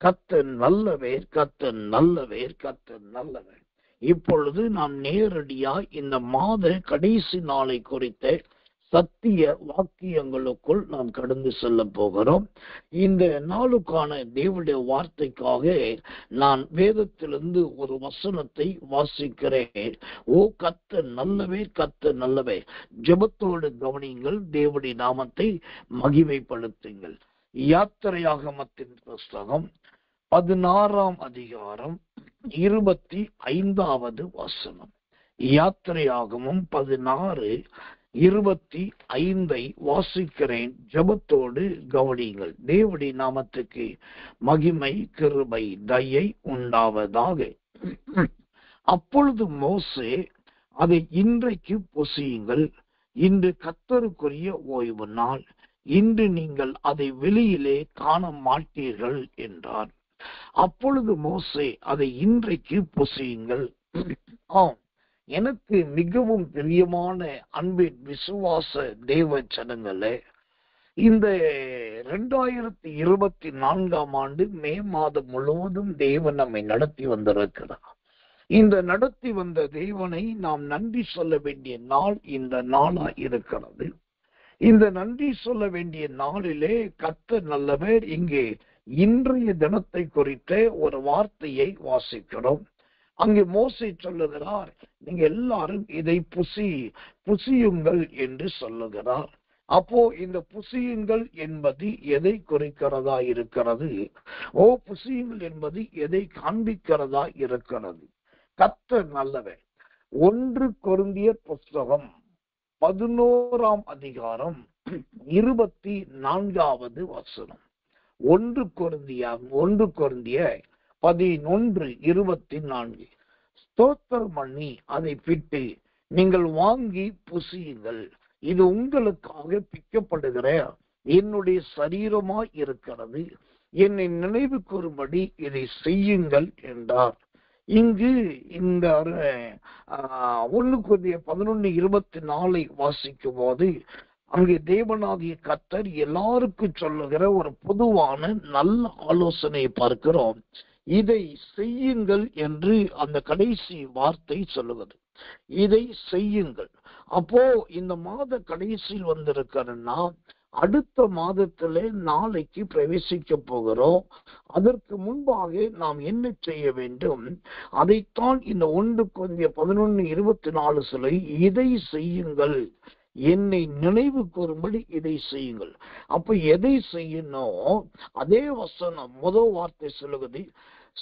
கர்த்தர் நல்லவர், கர்த்தர் நல்லவர், கர்த்தர் நல்லவர். இப்பொழுது நாம் நேரடியாய் இந்த மாத கடைசி நாளை குறித்த சத்திய வாக்கியங்களுக்குள் நாம் கடந்து செல்ல போகிறோம். இந்த நாளுக்கான தேவனுடைய வார்த்தைக்காக நான் வேதத்திலிருந்து ஒரு வசனத்தை வாசிக்கிறேன். ஓ கர்த்தர் நல்லவர், கர்த்தர் நல்லவர். ஜெபத்தோடு கவனியுங்கள், தேவனுடைய நாமத்தை மகிமைப்படுத்துங்கள். யாத்திரையாகமத்தின் புஸ்தகம் 16ஆம் அதிகாரம் 25வது வசனம். யாத்திரையாகமம் 16:25 வாசிக்கிறேன். ஜெபத்தோடு கவனியுங்கள். தேவனுடைய நாமத்துக்கு மகிமை, கிருபை, தயை உண்டாவதாக. அப்பொழுது மோசே, அதை இன்றைக்கு புசியுங்கள், இன்று கர்த்தருக்குரிய ஓய்வு நாள், இன்று நீங்கள் அதை வெளியிலே காண மாட்டீர்கள் என்றார். அப்பொழுது மோசே, அதை இன்றைக்கு புசியுங்கள். ஆம், எனக்கு மிகவும் பிரியமான அன்பின் விசுவாச தேவ ஜனங்களே, இந்த 2024ஆம் ஆண்டு மே மாதம் முழுவதும் தேவன் நம்மை நடத்தி வந்திருக்கிறார். இந்த நடத்தி வந்த தேவனை நாம் நன்றி சொல்ல வேண்டிய நாள் இந்த நாளா இருக்கிறது. இந்த நன்றி சொல்ல வேண்டிய நாளிலே கர்த்தர் நல்லவர். இங்கே இன்றைய தினத்தை குறித்த ஒரு வார்த்தையை வாசிக்கிறோம். அங்கே மோசே சொல்லுகிறார், நீங்க எல்லாரும் இதை புசியுங்கள் என்று சொல்லுகிறார். அப்போ இந்த புசியுங்கள் என்பது எதை குறிக்கிறதா இருக்கிறது? ஓ, புசியுங்கள் என்பது எதை காண்பிக்கிறதா இருக்கிறது? கர்த்தர் நல்லவர். 1 கொரிந்தியர் புஸ்தகம் 11ஆம் அதிகாரம் 24வது வசனம். 1 கொரிந்தியர் 11:24. ஸ்தோத்திரம் பண்ணி அதை பிட்டு நீங்கள் வாங்கி புசியுங்கள், இது உங்களுக்காக பிக்கப்படுகிற என்னுடைய சரீரமாய் இருக்கிறது, என்னை நினைவு கூறும்படி இதை செய்யுங்கள் என்றார். இங்கு இந்த 1 கொரிந்தியர் 11:24 வாசிக்கும் போது அங்கே தேவனாகிய கர்த்தர் எல்லாருக்கும் சொல்லுகிற ஒரு பொதுவான நல்ல ஆலோசனையை பார்க்கிறோம். இதை செய்யுங்கள் என்று அந்த கடைசி வார்த்தை சொல்லுவது. இதை செய்யுங்கள். அப்போ இந்த மாத கடைசியில் வந்திருக்கிறன்னா அடுத்த மாதத்திலே நாளைக்கு பிரவேசிக்க போகிறோம். அதற்கு முன்பாக நாம் என்ன செய்ய வேண்டும்? அதைத்தான் இந்த 1 கொரிந்தியர் 11:24 சொல்லி, இதை செய்யுங்கள், என்னை நினைவு கூறும்படி இதை செய்யுங்கள். அப்ப எதை செய்யணும்? அதே வசனம் முதல் வார்த்தை சொல்லுகிறது,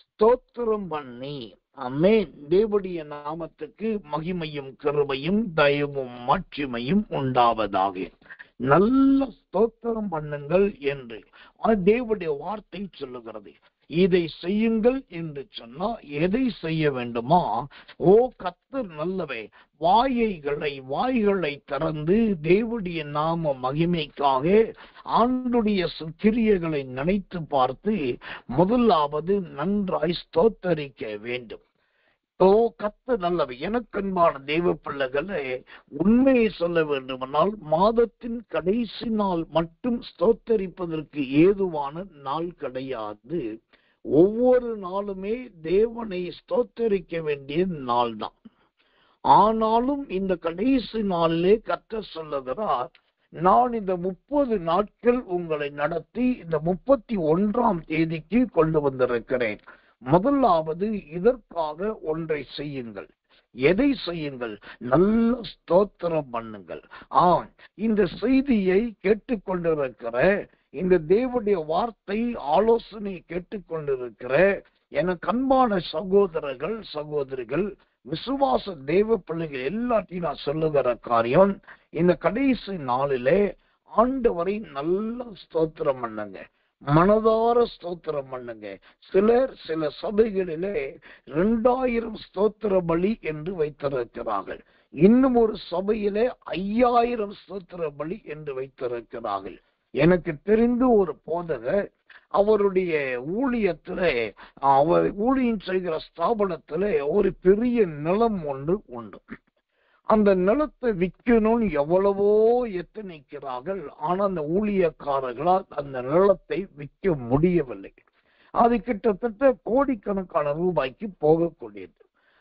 ஸ்தோத்திரம் பண்ணி. ஆமென். தேவனுடைய நாமத்துக்கு மகிமையும் கிருபையும் தயவும் மாட்சிமையும் உண்டாவதாக. நல்ல ஸ்தோத்திரம் பண்ணுங்கள் என்று தேவனுடைய வார்த்தை சொல்லுகிறது. இதை செய்யுங்கள் என்று சொன்னா எதை செய்ய வேண்டுமா? ஓ கர்த்தர் நல்லவே. வாய்களை திறந்து தேவனுடைய நாம மகிமைக்காக ஆண்டுடைய கிரியைகளை நினைத்து பார்த்து முதலாவது நன்றாய் ஸ்தோத்தரிக்க வேண்டும். ஓ கர்த்தர் நல்லவை. எனக்கன்பான தேவ பிள்ளைகளே, உண்மையை சொல்ல வேண்டுமானால் மாதத்தின் கடைசி நாள் மட்டும் ஸ்தோத்தரிப்பதற்கு ஏதுவான நாள் கிடையாது. ஒவ்வொரு நாளுமே தேவனை ஸ்தோத்தரிக்க வேண்டிய நாள் தான். ஆனாலும் இந்த கடைசி நாளிலே கர்த்தர் சொல்லுகிறார், நான் இந்த 30 நாட்கள் உங்களை நடத்தி இந்த 31ஆம் தேதிக்கு கொண்டு வந்திருக்கிறேன். முதலாவது இதற்காக ஒன்றை செய்யுங்கள். எதை செய்யுங்கள்? நல்ல ஸ்தோத்திரம் பண்ணுங்கள். இந்த செய்தியை கேட்டுக்கொண்டிருக்கிற, இந்த தேவனுடைய வார்த்தை ஆலோசனை கேட்டுக்கொண்டிருக்கிற எனக்கு அன்பான சகோதரர்கள் சகோதரிகள், விசுவாச தேவ பிள்ளைகள் எல்லாத்தையும் நான் சொல்லுகிற காரியம், இந்த கடைசி நாளிலே ஆண்டவரை நல்ல ஸ்தோத்திரம் பண்ணுங்க, மனதார ஸ்தோத்திரம் பண்ணுங்க. சில சபைகளிலே 2000 ஸ்தோத்திர பலி என்று வைத்திருக்கிறார்கள். இன்னும் ஒரு சபையிலே 5000 ஸ்தோத்திர பலி என்று வைத்திருக்கிறார்கள். எனக்கு தெரிந்து ஒரு போதகர் அவருடைய ஊழியத்திலே, அவர் ஊழியம் செய்கிற ஸ்தாபனத்திலே ஒரு பெரிய நிலம் ஒன்று உண்டு. அந்த நிலத்தை விற்கணும்னு எவ்வளவோ எத்தனைக்கிறார்கள். ஆனா அந்த ஊழியக்காரர்களால் அந்த நிலத்தை விற்க முடியவில்லை. அது கிட்டத்தட்ட கோடிக்கணக்கான ரூபாய்க்கு போகக்கூடியது.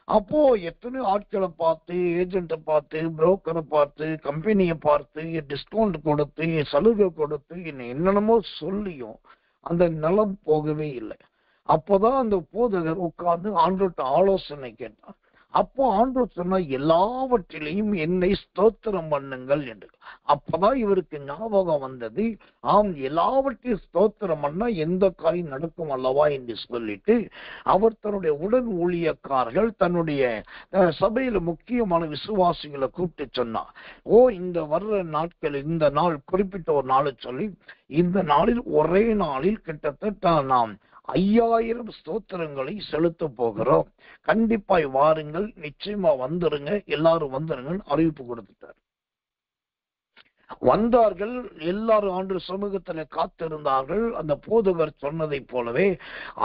அப்போ எத்தனை ஆட்களை பார்த்து, ஏஜென்ட்டை பார்த்து, புரோக்கரை பார்த்து, கம்பெனியை பார்த்து, டிஸ்கவுண்ட் கொடுத்து, சலுகை கொடுத்து, என்னென்னமோ சொல்லியும் அந்த நிலம் போகவே இல்லை. அப்போதான் அந்த போதகர் உட்கார்ந்து ஆண்டவர்ட்ட ஆலோசனை கேட்டார். அப்போ ஆண்டவர் சொன்னா, எல்லாவற்றிலையும் என்னை ஸ்தோத்திரம் பண்ணுங்கள் என்று. அப்பதான் இவருக்கு ஞாபகம் வந்தது, ஆம், எல்லாவற்றையும் ஸ்தோத்திரம் பண்ணா எந்த காரியம் நடக்கும் அல்லவா என்று சொல்லிட்டு அவர் தன்னுடைய உடன் ஊழியக்காரர்கள், தன்னுடைய சபையில முக்கியமான விசுவாசிகளை கூப்பிட்டு சொன்னார். இந்த வர்ற நாட்கள், இந்த நாள் குறிப்பிட்ட ஒரு நாளை சொல்லி, இந்த நாளில் ஒரே நாளில் கிட்டத்தட்ட நாம் 5000 ஸ்தோத்திரங்களை செலுத்த போகிறோம். கண்டிப்பாய் வாருங்கள், நிச்சயமா வந்துருங்க, எல்லாரும் வந்துருங்கன்னு அறிவிப்பு கொடுத்துட்டார். வந்தார்கள், எல்லாரும் ஆண்டு சமூகத்துல காத்திருந்தார்கள். அந்த போதகர் சொன்னதை போலவே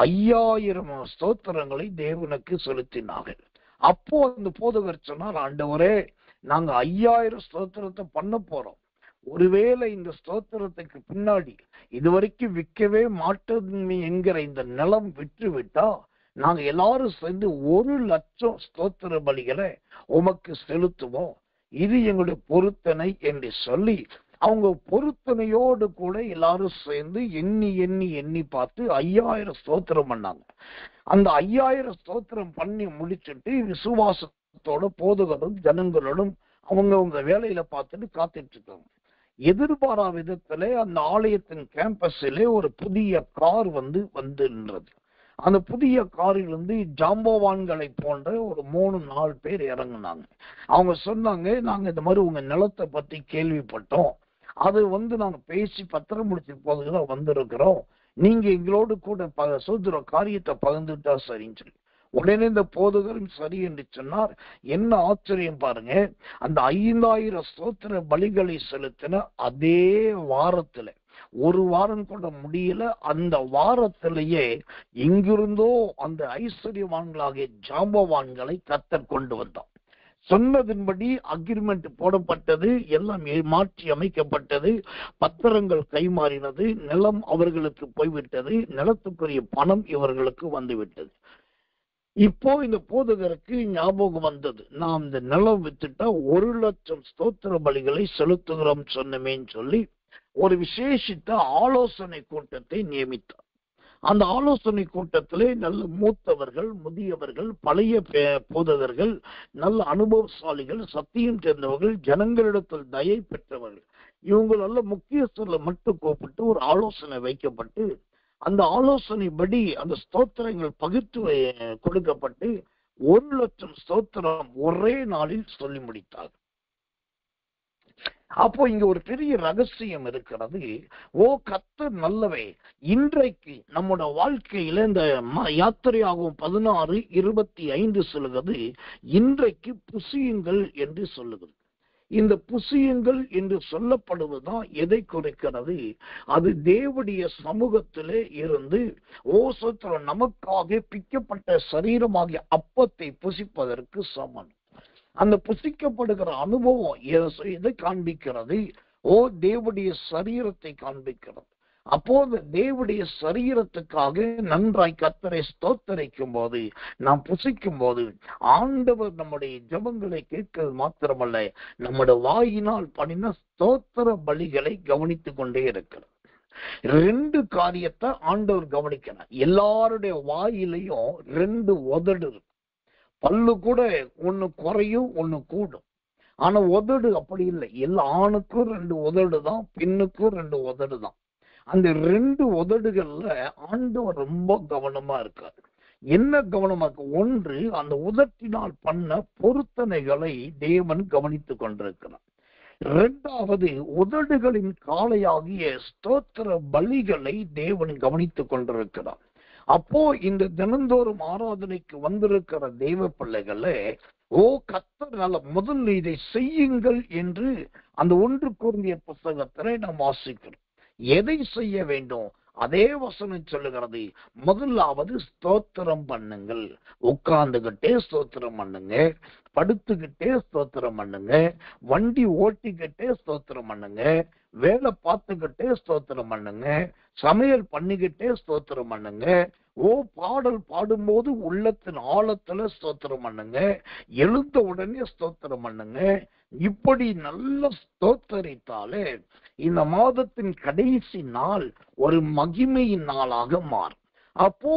5000 ஸ்தோத்திரங்களை தேவனுக்கு செலுத்தினார்கள். அப்போ அந்த போதகர் சொன்னார், ஆண்டவரே, நாங்க 5000 ஸ்தோத்திரத்தை பண்ண போறோம். ஒருவேளை இந்த ஸ்தோத்திரத்துக்கு பின்னாடி இதுவரைக்கும் விற்கவே மாட்டோம் என்கிற இந்த நிலம் விற்று விட்டா நாங்க எல்லாரும் சேர்ந்து 1,00,000 ஸ்தோத்திர பலிகளை உமக்கு செலுத்துவோம். இது எங்களுடைய பொருத்தனை என்று சொல்லி அவங்க பொருத்தனையோடு கூட எல்லாரும் சேர்ந்து எண்ணி எண்ணி எண்ணி பார்த்து 5000 ஸ்தோத்திரம் பண்ணாங்க. அந்த 5000 ஸ்தோத்திரம் பண்ணி முடிச்சுட்டு விசுவாசத்தோட போதகரும் ஜனங்களோடும் அவங்க வேலையில பார்த்துட்டு காத்துட்டு இருக்காங்க. எதிர்பாரா விதத்துல அந்த ஆலயத்தின் கேம்பஸிலே ஒரு புதிய கார் வந்து நின்றது. அந்த புதிய காரிலிருந்து ஜாம்பவான்களை போன்ற ஒரு 3-4 பேர் இறங்குனாங்க. அவங்க சொன்னாங்க, நாங்க இந்த மாதிரி உங்க நிலத்தை பத்தி கேள்விப்பட்டோம், அது நாங்க பேசி பத்திரம் முடிச்சு போதுதான் வந்திருக்கிறோம், நீங்க எங்களோடு கூட சொல்ற காரியத்தை பகிர்ந்துட்டா சரின்னு சொல்லி. உடனே இந்த போதகரும் சரி என்று சொன்னார். என்ன ஆச்சரியம் பாருங்க, அந்த 5000 ஸ்தோத்திர பலிகளை செலுத்தின அதே வாரத்துல, ஒரு வாரம் கூட முடியல, அந்த வாரத்திலேயே எங்கிருந்தோ அந்த ஐஸ்வர்யவான்களாகிய ஜாம்பவான்களை கர்த்தர் கொண்டு வந்தான். சொன்னதின்படி அக்ரிமெண்ட் போடப்பட்டது, எல்லாம் மாற்றி அமைக்கப்பட்டது, பத்திரங்கள் கைமாறினது, நிலம் அவர்களுக்கு போய்விட்டது, நிலத்துக்குரிய பணம் இவர்களுக்கு வந்துவிட்டது. இப்போ இந்த போதகருக்கு ஞாபகம் வந்தது, நாம் இந்த நிலம் வித்துட்டா 1,00,000 ஸ்தோத்திர பலிகளை செலுத்துகிறோம் சொன்னமேன்னு சொல்லி ஒரு விசேஷித்த ஆலோசனை கூட்டத்தை நியமித்தார். அந்த ஆலோசனை கூட்டத்திலே நல்ல மூத்தவர்கள், முதியவர்கள், பழைய போதகர்கள், நல்ல அனுபவசாலிகள், சத்தியம் சேர்ந்தவர்கள், ஜனங்களிடத்தில் தயை பெற்றவர்கள், இவங்களெல்லாம் முக்கியஸ்தர்களை மட்டும் கூப்பிட்டு ஒரு ஆலோசனை வைக்கப்பட்டு அந்த ஆலோசனைப்படி அந்த ஸ்தோத்திரங்கள் பகிர்ந்து கொடுக்கப்பட்டு 1,00,000 ஸ்தோத்திரம் ஒரே நாளில் சொல்லி முடித்தார். அப்போ இங்க ஒரு பெரிய ரகசியம் இருக்கிறது. கர்த்தர் நல்லவே. இன்றைக்கு நம்முடைய வாழ்க்கையில இந்த யாத்திரையாகும் 16:25 சொல்லுகிறது, இன்றைக்கு புசியுங்கள் என்று சொல்லுகிறது. இந்த புசியுங்கள் என்று சொல்லப்படுவதுதான் எதை குறிக்கிறது? அது தேவனுடைய சமூகத்திலே இருந்து நமக்காக பிக்கப்பட்ட சரீரமாகிய அப்பத்தை புசிப்பதற்கு சமம். அந்த புசிக்கப்படுகிற அனுபவம் எதை காண்பிக்கிறது? தேவனுடைய சரீரத்தை காண்பிக்கிறது. அப்போது தேவனுடைய சரீரத்துக்காக நன்றாய் கர்த்தரை ஸ்தோத்தரிக்கும் போது, நாம் புசிக்கும் போது ஆண்டவர் நம்முடைய ஜெபங்களை கேட்கிறது மாத்திரமல்ல, நம்முடைய வாயினால் பண்ணின ஸ்தோத்திர பலிகளை கவனித்துக் கொண்டே இருக்கிறார். 2 காரியத்தை ஆண்டவர் கவனிக்கிறார். எல்லாருடைய வாயிலையும் 2 உதடு இருக்கு. பல்லு கூட ஒண்ணு குறையும், ஒண்ணு கூடும். ஆனா உதடு அப்படி இல்லை. எல்லா ஆணுக்கும் 2 உதடு தான், பெண்ணுக்கும் 2 உதடு தான். அந்த 2 உதடுகள்ல ஆண்டவர் ரொம்ப கவனமா இருக்காரு. என்ன கவனமா இருக்கு? ஒன்று, அந்த உதட்டினால் பண்ண பொருத்தனைகளை தேவன் கவனித்துக் கொண்டிருக்கிறார். 2வது, உதடுகளின் காளையாகிய ஸ்தோத்திர பலிகளை தேவன் கவனித்துக் கொண்டிருக்கிறார். அப்போ இந்த தினந்தோறும் ஆராதனைக்கு வந்திருக்கிற தெய்வ பிள்ளைகளே, கர்த்தர் நல்ல, முதல்ல இதை செய்யுங்கள் என்று அந்த 1 கொரிந்தியர் புத்தகத்திலே நாம் வாசிக்கிறோம். எதை செய்ய வேண்டும்? அதே வசனம் சொல்லுகிறது, முதலாவது ஸ்தோத்திரம் பண்ணுங்கள். உட்கார்ந்துகிட்டே ஸ்தோத்திரம் பண்ணுங்க, படுத்துக்கிட்டே ஸ்தோத்திரம் பண்ணுங்க, வண்டி ஓட்டிக்கிட்டே ஸ்தோத்திரம் பண்ணுங்க, வேலை பார்த்துக்கிட்டே ஸ்தோத்திரம் பண்ணுங்க, சமையல் பண்ணிக்கிட்டே ஸ்தோத்திரம் பண்ணுங்க, பாடல் பாடும்போது உள்ளத்தின் ஆழத்துல ஸ்தோத்திரம் பண்ணுங்க, எழுந்த உடனே ஸ்தோத்திரம் பண்ணுங்க. இப்படி நல்ல ஸ்தோத்தரித்தாலே இந்த மாதத்தின் கடைசி நாள் ஒரு மகிமையின் நாளாக மாறும். அப்போ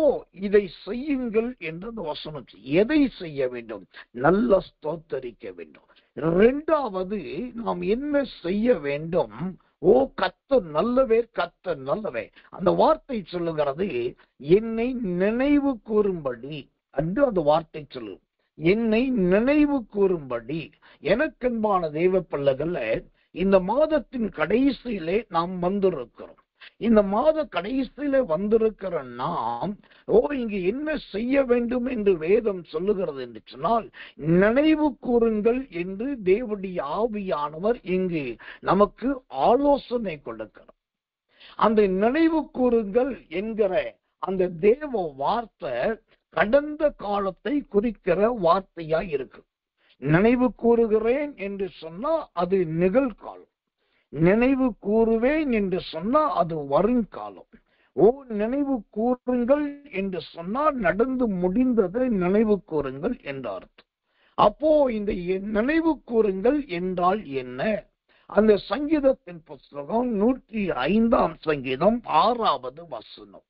இதை செய்யுங்கள் என்று அந்த வசனம். எதை செய்ய வேண்டும்? நல்ல ஸ்தோத்தரிக்க வேண்டும். இரண்டாவது, நாம் என்ன செய்ய வேண்டும்? கர்த்தர் நல்லவே, கர்த்தர் நல்லவே. அந்த வார்த்தை சொல்லுகிறது, என்னை நினைவு கூறும்படி என்று அந்த வார்த்தை சொல்லு. என்னை நினைவு கூறும்படி. எனக்கன்பான தெய்வ பிள்ளைகள், இந்த மாதத்தின் கடைசியிலே நாம் வந்திருக்கிறோம். இந்த மாத கடைசியில வந்திருக்கிற நாம் இங்கு என்ன செய்ய வேண்டும் என்று வேதம் சொல்லுகிறது என்று சொன்னால், நினைவு கூறுங்கள் என்று தேவனுடைய ஆவியானவர் இங்கு நமக்கு ஆலோசனை கொடுக்கிறார். அந்த நினைவு கூறுங்கள் என்கிற அந்த தேவ வார்த்தை கடந்த காலத்தை குறிக்கிற வார்த்தையா இருக்கு. நினைவு கூறுகிறேன் என்று சொன்னா அது நிகழ்காலம், நினைவு கூறுவேன் என்று சொன்னா அது வருங்காலம். நினைவு கூறுங்கள் என்று சொன்னால் நடந்து முடிந்ததை நினைவு கூறுங்கள் என்ற அர்த்தம். அப்போ இந்த நினைவு கூறுங்கள் என்றால் என்ன? அந்த சங்கீதத்தின் புஸ்தகம் 105 சங்கீதம் 6வது வசனம்.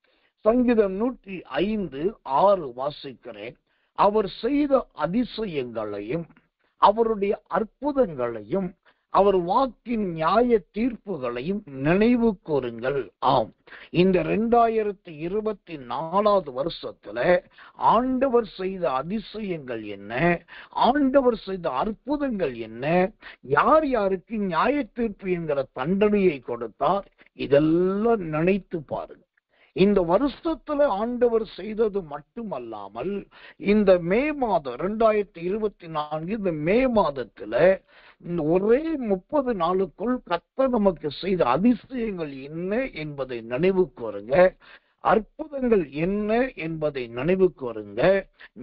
சங்கீதம் 105:6 வாசிக்கிறேன். அவர் செய்த அதிசயங்களையும் அவருடைய அற்புதங்களையும் அவர் வாக்கின் நியாய தீர்ப்புகளையும் நினைவு கூறுங்கள். ஆம், இந்த 2024 வருஷத்துல ஆண்டவர் செய்த அதிசயங்கள் என்ன, ஆண்டவர் செய்த அற்புதங்கள் என்ன, யார் யாருக்கு நியாய தீர்ப்பு என்கிற தண்டனையை கொடுத்தார், இதெல்லாம் நினைத்து பாருங்க. இந்த வருஷத்துல ஆண்டவர் செய்தது மட்டுமல்லாமல் இந்த மே மாதம் 2024 இந்த மே மாதத்துல ஒரே 30 நாளுக்குள் கர்த்தர் நமக்கு செய்த அதிசயங்கள் என்ன என்பதை நினைவு கூறுங்க, அற்புதங்கள் என்ன என்பதை நினைவு கூறுங்க,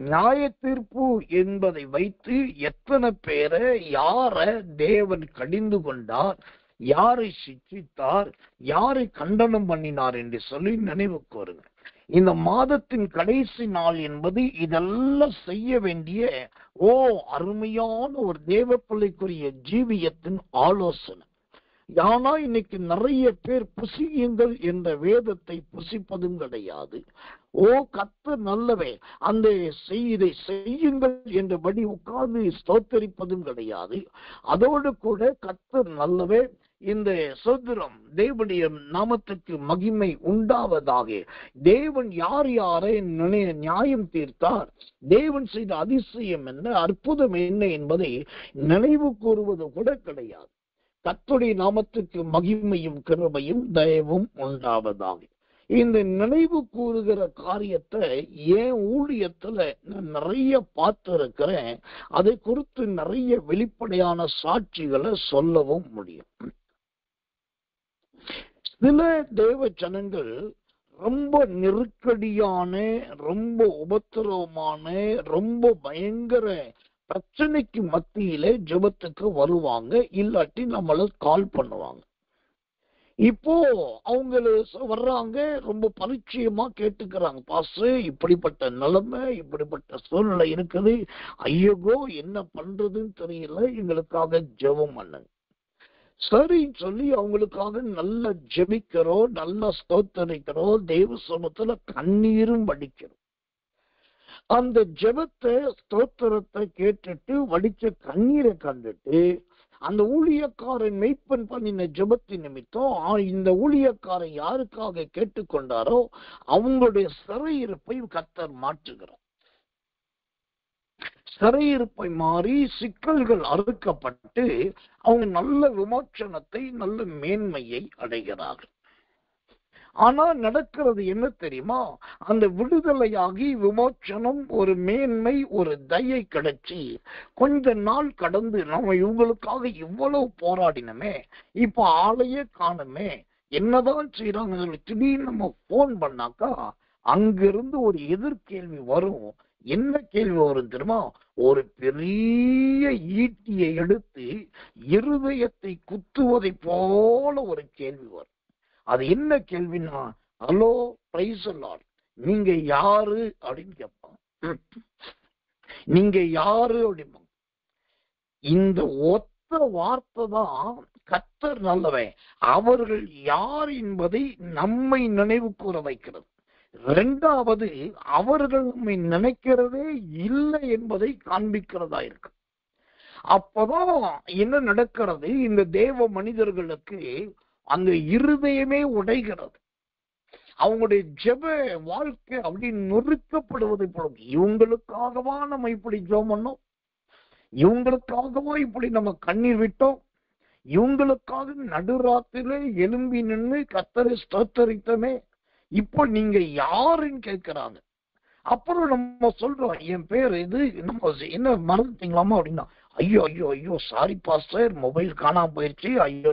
நியாய தீர்ப்பு என்பதை வைத்து எத்தனை பேரை யார தேவன் கடிந்து கொண்டார், யாரை சிக்ஷித்தார், யாரை கண்டனம் பண்ணினார் என்று சொல்லி நினைவு கூறுங்க. இந்த மாதத்தின் கடைசி நாள் என்பது இதெல்லாம் செய்ய வேண்டிய அருமையான ஒரு தேவ பிள்ளைக்குரிய ஜீவியத்தின் ஆலோசனை. ஆனா இன்னைக்கு நிறைய பேர் புசியுங்கள் என்ற வேதத்தை புசிப்பதும் கிடையாது. கர்த்தர் நல்லவே, அந்த இதை செய்யுங்கள் என்றபடி உட்கார்ந்து ஸ்தோத்தரிப்பதும் கிடையாது. அதோடு கூட கர்த்தர் நல்லவே, இந்த சோதரம் தேவனுடைய நாமத்துக்கு மகிமை உண்டாவதாக, தேவன் யார் யாரை நியாயம் தீர்த்தார், தேவன் செய்த அதிசயம் என்ன, அற்புதம் என்ன என்பதை நினைவு கூறுவது கூட கிடையாது. கர்த்தருடைய நாமத்துக்கு மகிமையும் கிருபையும் தயவும் உண்டாவதாக. இந்த நினைவு கூறுகிற காரியத்தை ஏன் ஊழியத்துல நான் நிறைய பார்த்திருக்கிறேன். அதை குறித்து நிறைய வெளிப்படையான சாட்சிகளை சொல்லவும் முடியும். சில தேவ ஜனங்கள் ரொம்ப நெருக்கடியான, ரொம்ப உபத்திரவமான, ரொம்ப பயங்கர பிரச்சனைக்கு மத்தியிலே ஜெபத்துக்கு வருவாங்க, இல்லாட்டி நம்மள கால் பண்ணுவாங்க. இப்போ அவங்கள வர்றாங்க, ரொம்ப பரிச்சயமா கேட்டுக்கிறாங்க, பாஸ்டர் இப்படிப்பட்ட நிலைமை, இப்படிப்பட்ட சூழ்நிலை இருக்குது, ஐயோ என்ன பண்றதுன்னு தெரியல, எங்களுக்காக ஜெபம் பண்ணுங்க. சரின்னு சொல்லி அவங்களுக்காக நல்லா ஜெபிக்கிறோம், நல்லா ஸ்தோத்தரிக்கிறோம், தேவ சமூகத்துல கண்ணீரும் வடிக்கிறோம். அந்த ஜெபத்தை ஸ்தோத்திரத்தை கேட்டுட்டு வடிச்ச கண்ணீரை கண்டுட்டு அந்த ஊழியக்காரன் மெய்ப்பன் பண்ணின ஜெபத்தின் நிமித்தம் இந்த ஊழியக்காரன் யாருக்காக கேட்டுக்கொண்டாரோ அவங்களுடைய சிறையிருப்பை கர்த்தர் மாற்றுகிறார். சிறையிருப்பை மாறி சிக்கல்கள் அறுக்கப்பட்டு அவங்க நல்ல விமோச்சனத்தை, நல்ல மேன்மையை அடைகிறார்கள். ஆனா நடக்கிறது என்ன தெரியுமா? அந்த விடுதலையாகி விமோச்சனம், ஒரு மேன்மை, ஒரு தயை கிடைச்சி கொஞ்ச நாள் கடந்து நம்ம இவங்களுக்காக இவ்வளவு போராடினமே, இப்ப ஆளையே காணுமே, என்னதான் செய்யறாங்க, திடீர்னு நம்ம போன் பண்ணாக்கா அங்கிருந்து ஒரு எதிர்கேள்வி வரும். என்ன கேள்வி வரும் தெரியுமா? ஒரு பெரிய ஈட்டியை எடுத்து இருதயத்தை குத்துவதை போல ஒரு கேள்வி வரும். அது என்ன கேள்வினா, ஹலோ பிரைஸ் லார்ட், நீங்க யாரு அப்படின்னு கேட்பாங்க. நீங்க யாரு அப்படிம்பாங்க. இந்த ஒத்த வார்த்தை தான் கர்த்தர் நல்லவன், அவர்கள் யார் என்பதை நம்மை நினைவு கூற வைக்கிறது. இரண்டாவது, அவர்கள் நம்மை நினைக்கிறதே இல்லை என்பதை காண்பிக்கிறதா இருக்கு. அப்பதான் என்ன நடக்கிறது, இந்த தேவ மனிதர்களுக்கு அந்த இருதயமே உடைகிறது. அவங்களுடைய ஜெப வாழ்க்கை அப்படி நொறுக்கப்படுவதை போல. இவங்களுக்காகவா நம்ம இப்படி ஜெபம் பண்ணோம்? இவங்களுக்காகவா இப்படி நம்ம கண்ணீர் விட்டோம்? இவங்களுக்காக நடுராத்திரில எழும்பி நின்று கர்த்தரை ஸ்தோத்தரித்தமே, இப்போ நீங்க யாருன்னு கேட்கிறாங்க. அப்புறம் நம்ம சொல்றோம், என் பேர் இது, நம்ம என்ன மறந்துட்டீங்களாமா அப்படின்னா, ஐயோ ஐயோ ஐயோ சாரி பாஸ்டர், மொபைல் காணாம போயிடுச்சு, ஐயோ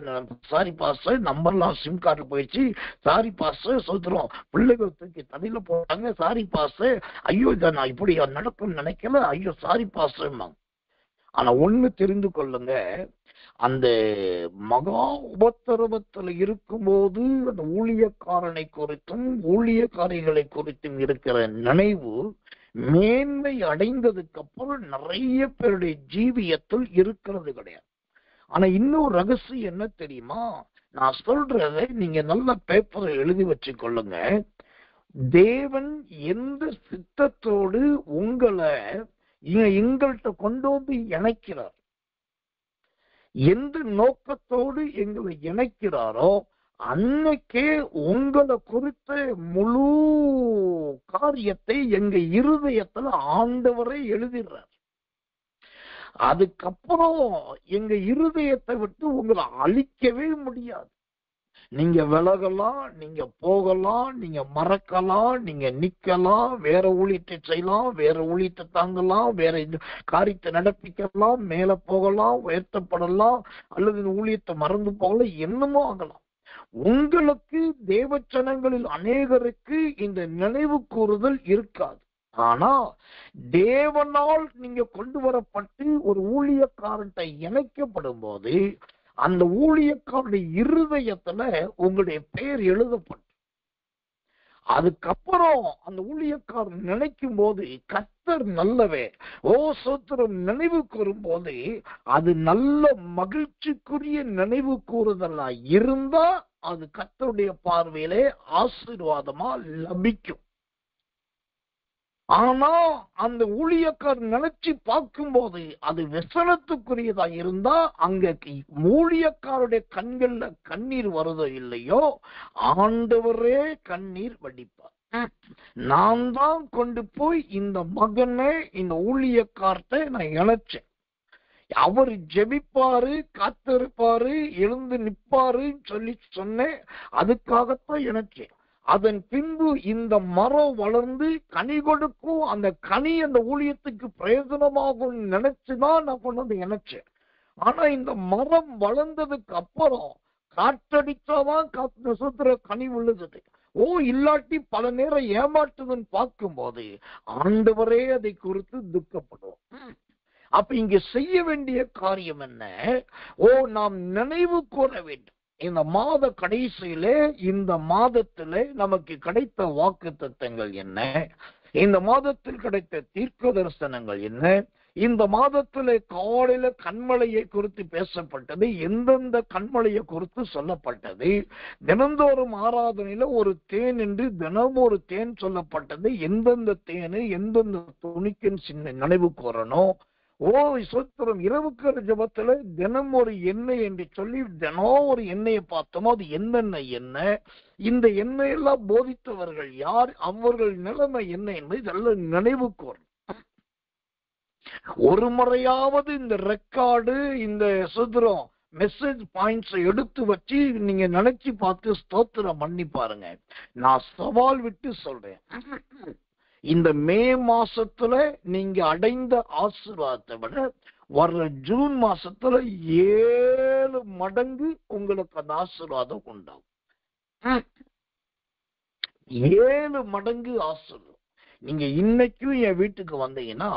சாரி பாஸ்டர், நம்பர்லாம் சிம் கார்டு போயிடுச்சு, சாரி பாஸ்டர் சொல்றோம், பிள்ளைகள் தூக்கி தண்ணியில போட்டாங்க, சாரி பாஸ்டர், ஐயோ இதை நான் இப்படி நடக்கும்னு நினைக்கல, ஐயோ சாரி பாஸ்டர். ஆனா ஒண்ணு தெரிந்து கொள்ளுங்க, அந்த மகா உபத்திரவத்தில் இருக்கும்போது அந்த ஊழியக்காரனை குறித்தும் ஊழியக்காரிகளை குறித்தும் இருக்கிற நினைவு மேன்மை அடைந்ததுக்கு அப்புறம் நிறைய பேருடைய ஜீவியத்தில் இருக்கிறது கிடையாது. ஆனா இன்னொரு ரகசியம் என்ன தெரியுமா? நான் சொல்றதை நீங்க நல்ல பேப்பரை எழுதி வச்சு கொள்ளுங்க. தேவன் எந்த சித்தத்தோடு உங்களை எங்கள்கிட்ட கொண்டு வந்து இணைக்கிறார், எந்த நோக்கத்தோடு எங்களை இணைக்கிறாரோ அன்னைக்கே உங்களை குறித்த முழு காரியத்தை எங்க இருதயத்துல ஆண்டவரே எழுதிடுறார். அதுக்கப்புறம் எங்க இருதயத்தை விட்டு உங்களை அழிக்கவே முடியாது. நீங்க விலகலாம், நீங்க போகலாம், நீங்க மறக்கலாம், நீங்க நிக்கலாம், வேற ஊழியத்தை செய்யலாம், வேற ஊழியத்தை தாங்கலாம், வேற காரியத்தை நடப்பிக்கலாம், மேல போகலாம், உயர்த்தப்படலாம், அல்லது ஊழியத்தை மறந்து போகலாம், என்னமோ ஆகலாம். உங்களுக்கு தேவச்சனங்களில் அநேகருக்கு இந்த நினைவு கூறுதல் இருக்காது. ஆனா தேவனால் நீங்க கொண்டு வரப்பட்டு ஒரு ஊழியக்காரன்ட்ட இணைக்கப்படும் போது அந்த ஊழியக்காரனுடைய இருதயத்துல உங்களுடைய பெயர் எழுதப்படும். அதுக்கப்புறம் அந்த ஊழியக்காரன் நினைக்கும் போது கர்த்தர் நல்லவே, ஓ சோத்திரம் நினைவு கூறும் போது அது நல்ல மகிழ்ச்சிக்குரிய நினைவு கூறுதலா இருந்தா அது கர்த்தருடைய பார்வையிலே ஆசீர்வாதமா லபிக்கும். ஆனா அந்த ஊழியக்காரர் நினைச்சு பார்க்கும் போது அது விசனத்துக்குரியதா இருந்தா அங்க ஊழியக்காருடைய கண்கள்ல கண்ணீர் வருதோ இல்லையோ, ஆண்டவரே கண்ணீர் வடிப்பார். நான் தான் கொண்டு போய் இந்த மகனை இந்த ஊழியக்கார்ட்ட நான் இணைச்சேன். அவர் ஜெபிப்பாரு, காத்திருப்பாரு, எழுந்து நிற்பாருன்னு சொல்லி சொன்னேன். அதுக்காகத்தான் இணைச்சேன். அதன் பின்பு இந்த மரம் வளர்ந்து கனி கொடுக்கும், அந்த கனி அந்த ஊழியத்துக்கு பிரயோஜனமாகும் நினைச்சுதான் நான் கொண்டு வந்து இணைச்சேன். ஆனா இந்த மரம் வளர்ந்ததுக்கு அப்புறம் காற்றடிச்சாதான் சுத்திர கனி விழுகுது. இல்லாட்டி பல நேரம் ஏமாற்றுதுன்னு பார்க்கும்போது ஆண்டவரே அதை குறித்து துக்கப்படுவோம். அப்ப இங்க செய்ய வேண்டிய காரியம் என்ன? நாம் நினைவு கூற வேண்டும். இந்த மாத கடைசியிலே இந்த மாதத்திலே நமக்கு கிடைத்த வாக்குத்தத்தங்கள் என்ன, இந்த மாதத்தில் கிடைத்த தீர்க்க தரிசனங்கள் என்ன, இந்த மாதத்திலே காலையில கண்மலையை குறித்து பேசப்பட்டது, எந்தெந்த கண்மலையை குறித்து சொல்லப்பட்டது, தினந்தோறும் ஆராதனையில ஒரு தேன் என்று தினமும் ஒரு தேன் சொல்லப்பட்டது, எந்தெந்த தேனு எந்தெந்த துணிக்குன்னு சின்ன நினைவு கூறணும். சோத்திரம் இரவுக்கிற ஜபத்துல தினம் ஒரு எண்ணெய் என்று சொல்லி தினம் ஒரு எண்ணெயை பார்த்தோமோ அது என்னென்ன எண்ணெய், இந்த எண்ணெய் எல்லாம் போதித்தவர்கள் யார், அவர்கள் நிலைமை என்ன என்பது இதெல்லாம் நினைவு கூறும். ஒரு முறையாவது இந்த ரெக்கார்டு இந்த சுத்திரம் மெசேஜ் பாயிண்ட்ஸ் எடுத்து வச்சு நீங்க நினைச்சு பார்த்து ஸ்தோத்திரம் பண்ணி பாருங்க. நான் சவால் விட்டு சொல்றேன், இந்த மே மாசத்துல நீங்க அடைந்த ஆசீர்வாதத்தை விட வர்ற ஜூன் மாசத்துல 7 மடங்கு உங்களுக்கு அந்த ஆசீர்வாதம் உண்டாகும். 7 மடங்கு ஆசீர்வாதம். நீங்க இன்னைக்கும் என் வீட்டுக்கு வந்தீங்கன்னா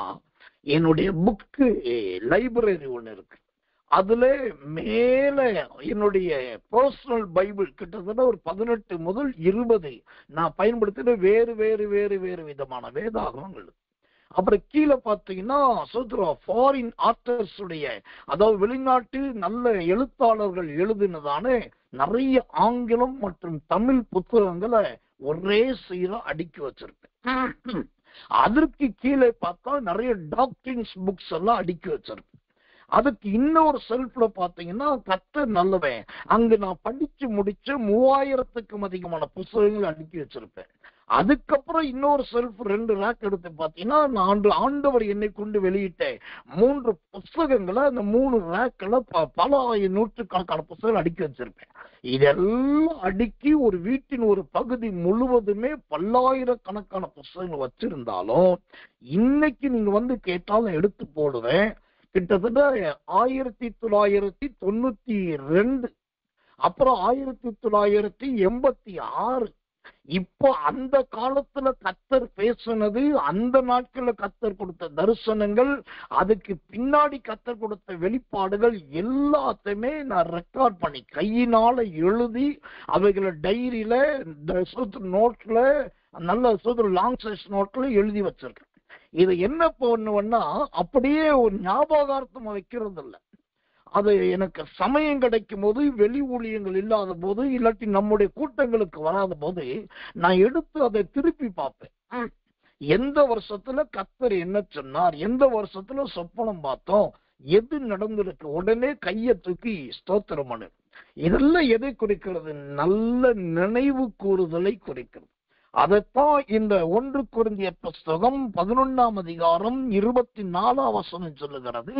என்னுடைய புக்கு லைப்ரரி ஒண்ணு இருக்கு. அதுல மேல என்னுடைய பர்சனல் பைபிள் கிட்டத்தட்ட ஒரு 18 முதல் 20 நான் பயன்படுத்தின வேறு வேறு வேறு வேறு விதமான வேதாகமங்கள். அப்புறம் கீழே பாத்தீங்கன்னா ஃபாரின் ஆத்தர்ஸ் உடைய, அதாவது வெளிநாட்டு நல்ல எழுத்தாளர்கள் எழுதினதான நிறைய ஆங்கிலம் மற்றும் தமிழ் புத்தகங்களை ஒரே சீரா அடுக்கி வச்சிருப்பேன். அதற்கு கீழே பார்த்தா நிறைய டாக்டரின்ஸ் புக்ஸ் எல்லாம் அடுக்கி வச்சிருப்பேன். அதுக்கு இன்னொரு செல்ஃப்ல பாத்தீங்கன்னா கர்த்தர் நல்லவன், அங்கு நான் படிச்சு முடிச்ச 3000க்கும் அதிகமான புத்தகங்கள் அடுக்கி வச்சிருப்பேன். அதுக்கப்புறம் இன்னொரு செல்ஃப் 2 ரேக் எடுத்து பாத்தீங்கன்னா நான் ஆண்டவர் என்னை கொண்டு வெளியிட்ட 3 புத்தகங்களை அந்த 3 ரேக்ல பல நூற்றுக்கணக்கான புத்தகங்கள் அடுக்கி வச்சிருப்பேன். இதெல்லாம் அடுக்கி ஒரு வீட்டின் ஒரு பகுதி முழுவதுமே பல்லாயிரக்கணக்கான புத்தகங்கள் வச்சிருந்தாலும் இன்னைக்கு நீங்க வந்து கேட்டாலும் எடுத்து போடுவேன். கிட்டத்தட்ட 1992, அப்புறம் 1986. இப்போ அந்த காலத்துல கர்த்தர் பேசுனது, அந்த நாட்கள்ல கர்த்தர் கொடுத்த தரிசனங்கள், அதுக்கு பின்னாடி கர்த்தர் கொடுத்த வெளிப்பாடுகள் எல்லாத்தையுமே நான் ரெக்கார்ட் பண்ணி கையினால எழுதி அவைகளை டைரியில நோட்ல நல்ல லாங் சைஸ் நோட்ல எழுதி வச்சிருக்கேன். இது என்ன பண்ணுவேன்னா அப்படியே ஒரு ஞாபகார்த்தம் வைக்கிறது இல்லை. அது எனக்கு சமயம் கிடைக்கும் போது, வெளி ஊழியங்கள் இல்லாத போது, இல்லாட்டி நம்முடைய கூட்டங்களுக்கு வராத போது நான் எடுத்து அதை திருப்பி பார்ப்பேன். எந்த வருஷத்துல கர்த்தர் என்ன சொன்னார், எந்த வருஷத்துல சொப்பனம் பார்த்தோம், எது நடந்திருக்கு, உடனே கையை தூக்கி ஸ்தோத்திரம் பண்ணு. இதெல்லாம் எதை குறிக்கிறது? நல்ல நினைவு கூறுதலை குறிக்கிறது. அதைத்தான் இந்த 1 கொரிந்தியர் புஸ்தகம் 11ஆம் அதிகாரம் 24ஆம் வசனம் சொல்லுகிறது.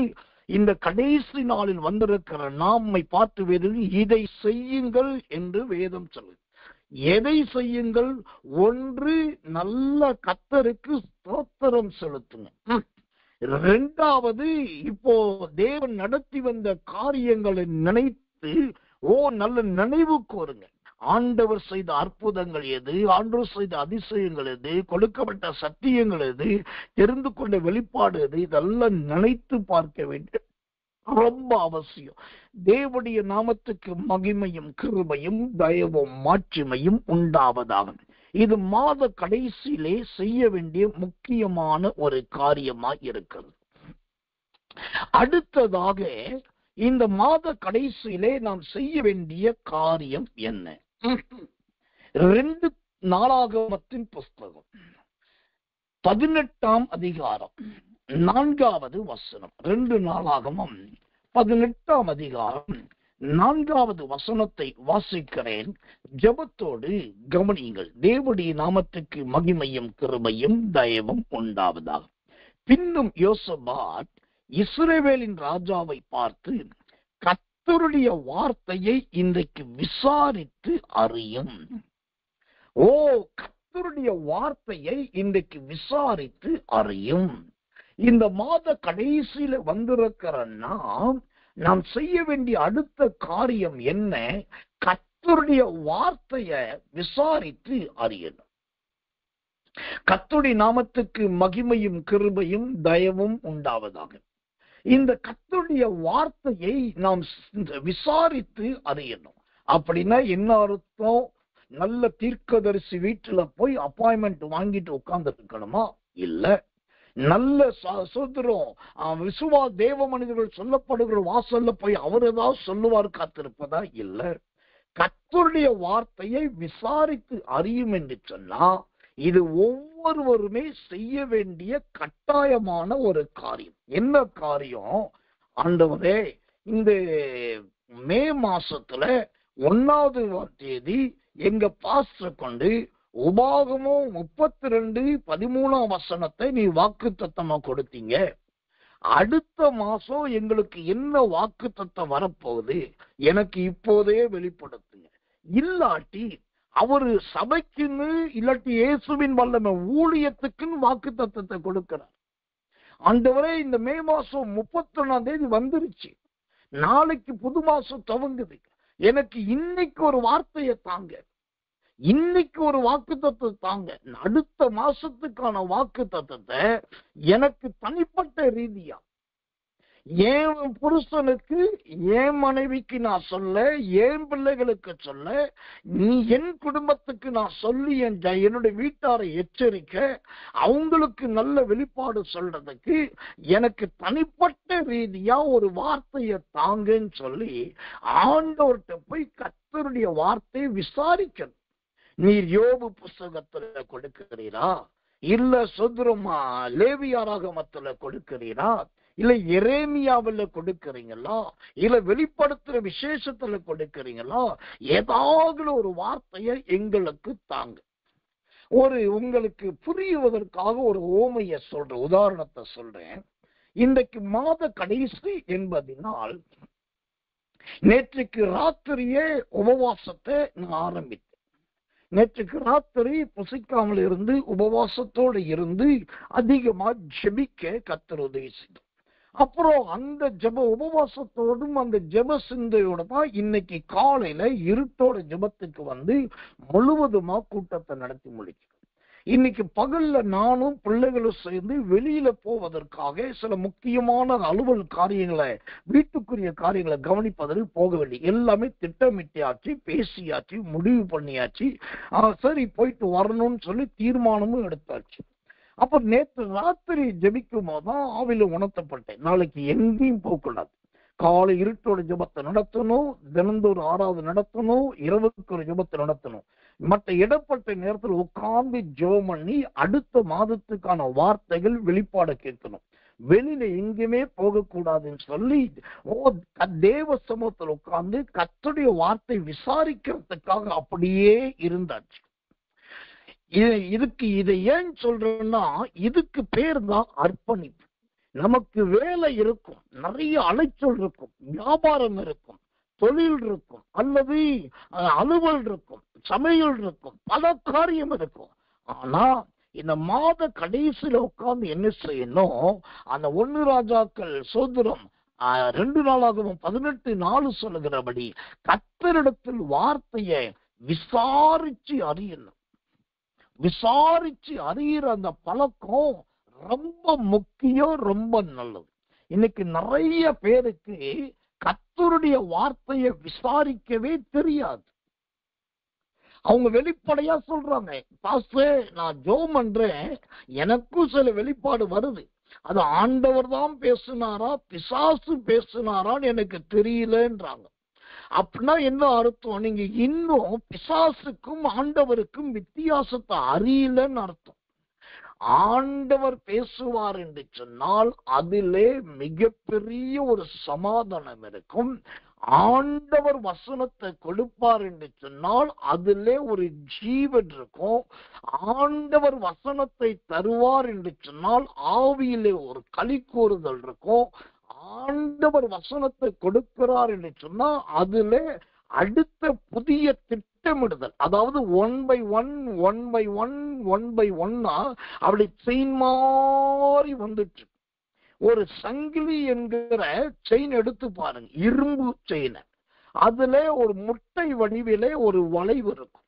இந்த கடைசி நாளில் வந்திருக்கிற நாமை பார்த்து வேறு இதை செய்யுங்கள் என்று வேதம் சொல்லு. எதை செய்யுங்கள்? 1, நல்ல கர்த்தருக்கு ஸ்தோத்திரம் செலுத்துங்க. 2வது, இப்போ தேவன் நடத்தி வந்த காரியங்களை நினைத்து நல்ல நினைவு கூறுங்க. ஆண்டவர் செய்த அற்புதங்கள் எது, ஆண்டவர் செய்த அதிசயங்கள் எது, கொடுக்கப்பட்ட சத்தியங்கள் எது, தெரிந்து கொண்ட வெளிப்பாடு எது, இதெல்லாம் நினைத்து பார்க்க வேண்டும். ரொம்ப அவசியம். தேவனுடைய நாமத்துக்கு மகிமையும் கிருபையும் தயவும் மாட்சிமையும் உண்டாவதாக. இது மாத கடைசியிலே செய்ய வேண்டிய முக்கியமான ஒரு காரியமாய் இருக்கிறது. அடுத்ததாக இந்த மாத கடைசியிலே நாம் செய்ய வேண்டிய காரியம் என்ன? 2 நாளாகமத்தின் புஸ்தகம் 18ஆம் அதிகாரம் 4வது வசனம். 2 நாளாகமம் 18ஆம் அதிகாரம் 4வது வசனத்தை வாசிக்கிறேன். ஜெபத்தோடு கவனியுங்கள். தேவனுடைய நாமத்துக்கு மகிமையும் கிருபையும் தயவும் உண்டாவதாக. பின்னும் யோசபாத் இஸ்ரவேலின் ராஜாவை பார்த்து, கர்த்தருடைய வார்த்தையை இன்றைக்கு விசாரித்து அறியும். கர்த்தருடைய வார்த்தையை இன்றைக்கு விசாரித்து அறியும். இந்த மாத கடைசியில வந்திருக்கிற நாம் செய்ய வேண்டிய அடுத்த காரியம் என்ன? கர்த்தருடைய வார்த்தையை விசாரித்து அறியணும். கர்த்தருடைய நாமத்துக்கு மகிமையும் கிருபையும் தயவும் உண்டாவதாக. இந்த கர்த்தருடைய வார்த்தையை நாம் விசாரித்து அறியணும். அப்படின்னா என்ன அர்த்தம்? நல்ல தீர்க்கதரிசி வீட்டுல போய் அப்பாயின்மெண்ட் வாங்கிட்டு உட்கார்ந்து இருக்கணுமா? இல்ல. நல்ல விசுவா தேவ மனிதர்கள் சொல்லப்படுகிற வாசல்ல போய் அவர் ஏதாவது சொல்லுவார் காத்திருப்பதா? இல்ல. கர்த்தருடைய வார்த்தையை விசாரித்து அறியும் என்று சொன்னா இது ஒவ்வொருவருமே செய்ய வேண்டிய கட்டாயமான ஒரு காரியம். என்ன காரியம்? ஆண்டவரே, இந்த மே மாசத்துல 1ஆவது தேதி எங்க பாஸ்டர் கொண்டு உபாகமம் 32:13 வசனத்தை நீ வாக்குத்தத்தமா கொடுத்தீங்க. அடுத்த மாசம் எங்களுக்கு என்ன வாக்குத்தத்தம் வரப்போகுது எனக்கு இப்போதே வெளிப்படுத்துங்க. இல்லாட்டி அவரு சபைக்குன்னு, இல்லாட்டி இயேசுவின் வல்லமை ஊழியத்துக்குன்னு வாக்குத்தத்தத்தை கொடுக்கிறார். ஆண்டவரே, இந்த மே மாசம் 31ஆம் தேதி வந்துருச்சு, நாளைக்கு புது மாசம் துவங்குது, எனக்கு இன்னைக்கு ஒரு வார்த்தையை தாங்க. இன்னைக்கு ஒரு வாக்கு தத்துவத்தை தாங்க, அடுத்த மாசத்துக்கான வாக்கு தத்துவத்தை எனக்கு தனிப்பட்ட ரீதியா என் புருஷனுக்கு, என் மனைவிக்கு நான் சொல்ல, என் பிள்ளைகளுக்கு சொல்ல, நீ என் குடும்பத்துக்கு நான் சொல்லி என்னுடைய வீட்டாரை எச்சரிக்க, அவங்களுக்கு நல்ல வெளிப்பாடு சொல்றதுக்கு எனக்கு தனிப்பட்ட ரீதியா ஒரு வார்த்தையை தாங்கன்னு சொல்லி ஆண்டவர்கிட்ட போய் கர்த்தருடைய வார்த்தையை விசாரிக்கணும். நீர் யோபு புஸ்தகத்துல கொடுக்கிறீரா, இல்ல சொதுரமா லேவியாராகமத்துல கொடுக்கிறீரா, இல்ல எரேமியாவில் கொடுக்கிறீங்களா, இல்ல வெளிப்படுத்துற விசேஷத்துல கொடுக்கிறீங்களா, ஏதாவது ஒரு வார்த்தையை எங்களுக்கு தாங்க. உங்களுக்கு புரியுவதற்காக ஒரு ஓமைய சொல்றேன், உதாரணத்தை சொல்றேன். இன்றைக்கு மாத கடைசி என்பதனால் நேற்றுக்கு ராத்திரியே உபவாசத்தை நான் ஆரம்பித்தேன். நேற்றுக்கு ராத்திரி புசிக்காமல் இருந்து உபவாசத்தோடு இருந்து அதிகமா ஜெபிக்க கர்த்தர் உதவி செய்தார். அப்புறம் அந்த உபவாசத்தோடும் அந்த ஜெப சிந்தையோட தான் இன்னைக்கு காலையில இருட்டோட ஜெபத்துக்கு வந்து முழுவதுமா கூட்டத்தை நடத்தி முடிக்கிறோம். இன்னைக்கு பகல்ல நானும் பிள்ளைகளும் சேர்ந்து வெளியில போவதற்காக சில முக்கியமான அலுவல் காரியங்களை, வீட்டுக்குரிய காரியங்களை கவனிப்பதற்கு போகவில்லை. எல்லாமே திட்டமிட்டியாச்சு, பேசியாச்சு, முடிவு பண்ணியாச்சு. சரி போயிட்டு வரணும்னு சொல்லி தீர்மானமும் எடுத்தாச்சு. அப்ப நேற்று ராத்திரி ஜெபிக்கும் போதுதான் ஆவில உணர்த்தப்பட்டேன், நாளைக்கு எங்கேயும் போகக்கூடாது. காலை இருட்டோட ஜெபத்தை நடத்தணும், தினந்தோறும் 6வது நடத்தணும், இரவுக்கு ஒரு ஜெபத்தை நடத்தணும். மற்ற இடப்பட்ட நேரத்தில் உட்கார்ந்து ஜெபம் பண்ணி அடுத்த மாதத்துக்கான வார்த்தைகள் வெளிப்பாடு கேட்கணும். வெளியில எங்குமே போகக்கூடாதுன்னு சொல்லி தேவ சமூகத்தில் உட்கார்ந்து கர்த்தருடைய வார்த்தை விசாரிக்கிறதுக்காக அப்படியே இருந்தாச்சு. இதை ஏன் சொல்றேன்னா, இதுக்கு பேர் தான் அர்ப்பணிப்பு. நமக்கு வேலை இருக்கும், நிறைய அலைச்சல் இருக்கும், வியாபாரம் இருக்கும், தொழில் இருக்கும், அல்லது அலுவல் இருக்கும், சமையல் இருக்கும், பல காரியம் இருக்கும். ஆனா இந்த மாத கடைசியில உட்கார்ந்து என்ன செய்யணும், அந்த 1 ராஜாக்கள் சோதரம் 2 நாளாகவும் 18:4 சொல்லுகிறபடி கர்த்தரிடத்தில் வார்த்தையை விசாரிச்சு அறியணும். விசாரிச்சு அறிகிற அந்த பழக்கம் ரொம்ப முக்கியம், ரொம்ப நல்லது. இன்னைக்கு நிறைய பேருக்கு கர்த்தருடைய வார்த்தையை விசாரிக்கவே தெரியாது. அவங்க வெளிப்படையா சொல்றாங்க, பாஸ்டர் நான் ஜெபம் பண்றேன், எனக்கும் சில வெளிப்பாடு வருது, அது ஆண்டவர் தான் பேசினாரா பிசாசு பேசினாரான்னு எனக்கு தெரியலன்றாங்க. அப்படின்னா என்ன அர்த்தம், நீங்க இன்னும் பிசாசுக்கும் ஆண்டவருக்கும் வித்தியாசத்தை அறியலன்னு அர்த்தம். ஆண்டவர் பேசுவார் என்று சொன்னால் அதிலே மிகப்பெரிய ஒரு சமாதானம் இருக்கும். ஆண்டவர் வசனத்தை கொடுப்பார் என்று சொன்னால் அதிலே ஒரு ஜீவன் இருக்கும். ஆண்டவர் வசனத்தை தருவார் என்று சொன்னால் ஆவியிலே ஒரு களி கூறுதல் இருக்கும். ஆண்டவர் வசனத்தை கொடுக்கிறார் என்று சொன்னா அதுல அடுத்த புதிய திட்டமிடுதல், அதாவது 1 by 1 அப்படி செயின் மாதிரி வந்துட்டு. ஒரு சங்கிலி என்கிற செயின் எடுத்து பாருங்க, இரும்பு செயின், அதுல ஒரு முட்டை வடிவிலே ஒரு வளைவு இருக்கும்,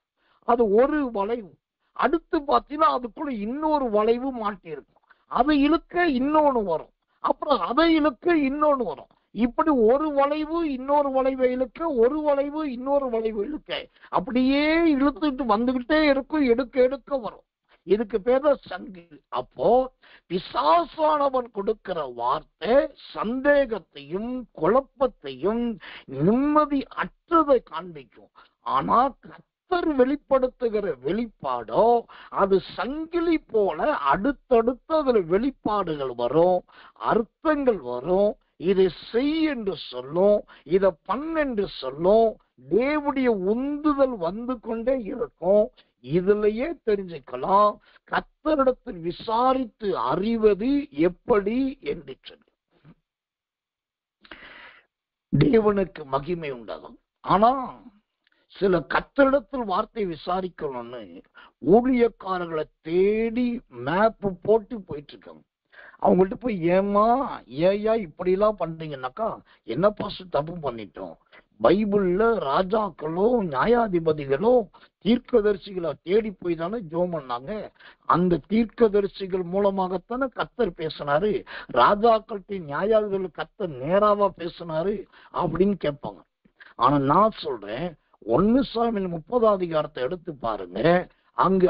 அது ஒரு வளைவு. அடுத்து பாத்தீங்கன்னா அதுக்குள்ள இன்னொரு வளைவு மாட்டி இருக்கும், அதை இழுக்க இன்னொன்னு வரும், அப்புறம் அதை இழுக்க இன்னொன்னு வரும். இப்படி ஒரு வளைவு இன்னொரு வளைவை இழுக்க, ஒரு வளைவு இன்னொரு வளைவு இழுக்க, அப்படியே இழுத்துட்டு வந்துகிட்டே இருக்கும், எடுக்க எடுக்க வரும். இதுக்கு பேர் தான் சங்கிலி. அப்போ பிசாசானவன் கொடுக்கிற வார்த்தை சந்தேகத்தையும் குழப்பத்தையும் நிம்மதி அற்றதை காண்பிக்கும். ஆனா கர்த்தர் வெளிப்படுத்துகிற வெளிப்பாடோ அது சங்கிலி போல அடுத்தடுத்து அதுல வெளிப்பாடுகள் வரும், அர்த்தங்கள் வரும். இதை செய் என்று சொல்லும், இதை பண்ணென்று சொல்லும், தேவனுடைய உந்துதல் வந்து கொண்டே இருக்கும். இதுலயே தெரிஞ்சுக்கலாம் கர்த்தரிடத்தில் விசாரித்து அறிவது எப்படி என்று சொல்லி. தேவனுக்கு மகிமை உண்டாகும். ஆனா சில கர்த்தரிடத்தில் வார்த்தை விசாரிக்கணும்னு ஊழியக்காரர்களை தேடி மேப் போட்டு போயிட்டு இருக்காங்க. அவங்கள்ட்ட போய் ஏயா இப்படி எல்லாம் பண்றீங்கன்னாக்கா, என்ன பாஸ்டர் தப்பு பண்ணிட்டோம், பைபிள்ல ராஜாக்களோ நியாயாதிபதிகளோ தீர்க்கதரிசிகளை தேடி போய் தானே ஜெபம் பண்ணாங்க. அந்த தீர்க்கதரிசிகள் மூலமாகத்தானே கர்த்தர் பேசினாரு. ராஜாக்கள்கிட்ட நியாயாதிபதிகள் கர்த்தர் நேராவா பேசினாரு அப்படின்னு கேட்பாங்க. ஆனா நான் சொல்றேன், 1 சாமுவேல் 30 எடுத்து பாருங்க. அங்கு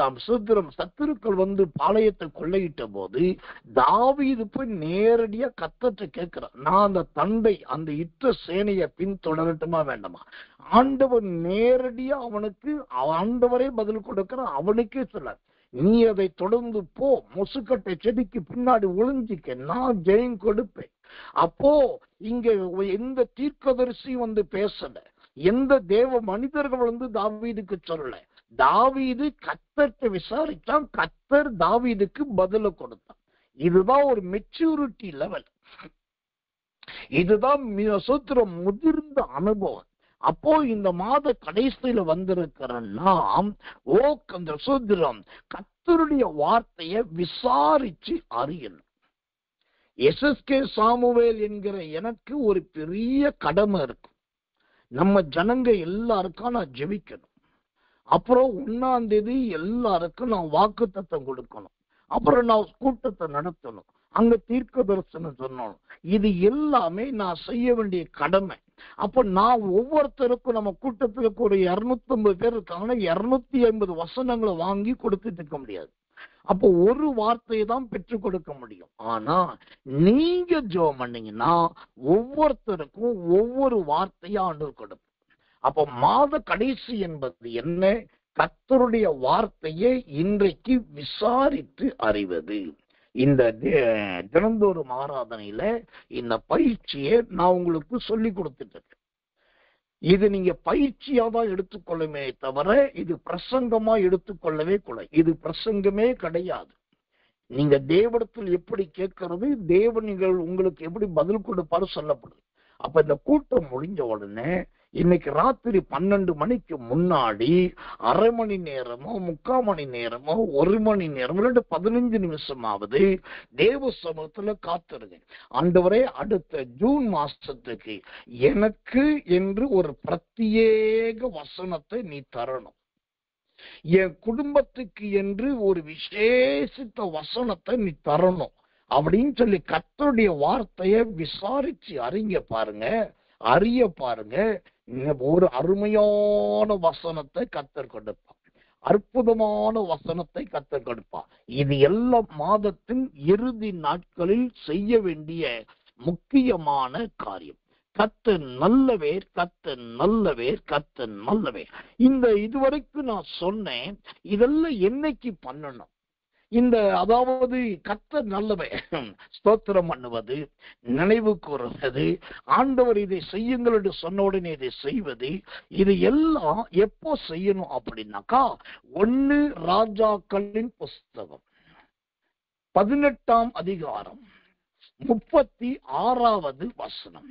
சத்துருக்கள் பாளையத்தை கொள்ளையிட்ட போது தாவீது போய் நேரடியா கர்த்தர்ட்ட கேட்கிறார், நான் அந்த தந்தை அந்த யுத்த சேனையை பின்தொடரட்டுமா வேண்டாமா? ஆண்டவர் நேரடியா அவனுக்கு ஆண்டவரே பதில் கொடுக்கிற, அவனுக்கே சொல்லார், நீ அதை தொடர்ந்து போ, முசுக்கட்டை செடிக்கு பின்னாடி ஒளிஞ்சிக்க, நான் ஜெயம் கொடுப்பேன். அப்போ இங்க எந்த தீர்க்கதரிசி பேசல, எந்த தேவ மனிதர்கள் தாவீதுக்கு சொல்லல. தாவீது கர்த்தர்ட்ட விசாரித்தான், கர்த்தர் தாவீதுக்கு பதில கொடுத்தான். இதுதான் ஒரு மெச்சூரிட்டி லெவல், இதுதான் முதிர்ந்த அனுபவம். அப்போ இந்த மாத கடைசியில வந்திருக்கிற நாம் சுத்திரம் கர்த்தருடைய வார்த்தையை விசாரிச்சு அறியணும். எஸ்எஸ்கே சாமுவேல் என்கிற எனக்கு ஒரு பெரிய கடமை இருக்கு. நம்ம ஜனங்க எல்லாருக்கும் நான் ஜெபிக்கணும். அப்புறம் 1ஆம் தேதி எல்லாருக்கும் நான் வாக்குத்தத்தம் கொடுக்கணும். அப்புறம் நான் கூட்டத்தை நடத்தணும், அங்க தீர்க்க தரிசனம் சொல்லணும். இது எல்லாமே நான் செய்ய வேண்டிய கடமை. அப்ப நான் ஒவ்வொருத்தருக்கும், நம்ம கூட்டத்துக்கு ஒரு 250 பேர் இருக்காங்கன்னா 250 வசனங்களை வாங்கி கொடுத்துட்டு இருக்க முடியாது. அப்போ ஒரு வார்த்தையை தான் பெற்றுக் கொடுக்க முடியும். ஆனா நீங்க ஜெபம் பண்ணீங்கன்னா ஒவ்வொருத்தருக்கும் ஒவ்வொரு வார்த்தையா ஆண்டவர் கொடுப்போம். அப்போ மாத கடைசி என்பது என்ன? கர்த்தருடைய வார்த்தையை இன்றைக்கு விசாரித்து அறிவது. இந்த தினந்தோறும் ஆராதனையில இந்த பயிற்சியை நான் உங்களுக்கு சொல்லி கொடுத்துட்டு இருக்கேன். இது நீங்க பயிற்சியா தான் எடுத்துக்கொள்ளுமே தவிர இது பிரசங்கமா எடுத்துக்கொள்ளவே கூடாது. இது பிரசங்கமே கிடையாது. நீங்க தேவனிடத்தில் எப்படி கேட்கறது, தேவனிகள் உங்களுக்கு எப்படி பதில் கொடுப்பாரு சொல்லப்படுது. அப்ப இந்த கூட்டம் முடிஞ்ச உடனே இன்னைக்கு ராத்திரி 12 மணிக்கு முன்னாடி அரை மணி நேரமோ 3/4 மணி நேரமோ 1 மணி நேரமோ 15 நிமிஷமாவது தேவ சமூகத்துல காத்திருங்க. ஆண்டவரே, அடுத்த ஜூன் மாசத்துக்கு எனக்கு என்று ஒரு பிரத்யேக வசனத்தை நீ தரணும், என் குடும்பத்துக்கு என்று ஒரு விசேஷித்த வசனத்தை நீ தரணும் அப்படின்னு சொல்லி கர்த்தருடைய வார்த்தையை விசாரிச்சு அறிய பாருங்க. ஒரு அருமையான வசனத்தை கர்த்தர் கொடுப்பார், அற்புதமான வசனத்தை கர்த்தர் கொடுப்பார். இது எல்லா மாதத்தின் இறுதி நாட்களில் செய்ய வேண்டிய முக்கியமான காரியம். கர்த்தர் நல்லவர், கர்த்தர் நல்லவர், கர்த்தர் நல்லவர். இதுவரைக்கும் நான் சொன்னேன், இதெல்லாம் என்னைக்கு பண்ணணும்? அதாவது கர்த்தர் நல்லவர், ஸ்தோத்திரம் பண்ணுவது, நினைவு கூறுவது, ஆண்டவர் இதை செய்யுங்கள் என்று சொன்ன உடனே இதை செய்வது, இது எல்லாம் எப்போ செய்யணும் அப்படின்னாக்கா 1 ராஜாக்களின் புஸ்தகம் 18ஆம் அதிகாரம் 36வது வசனம்.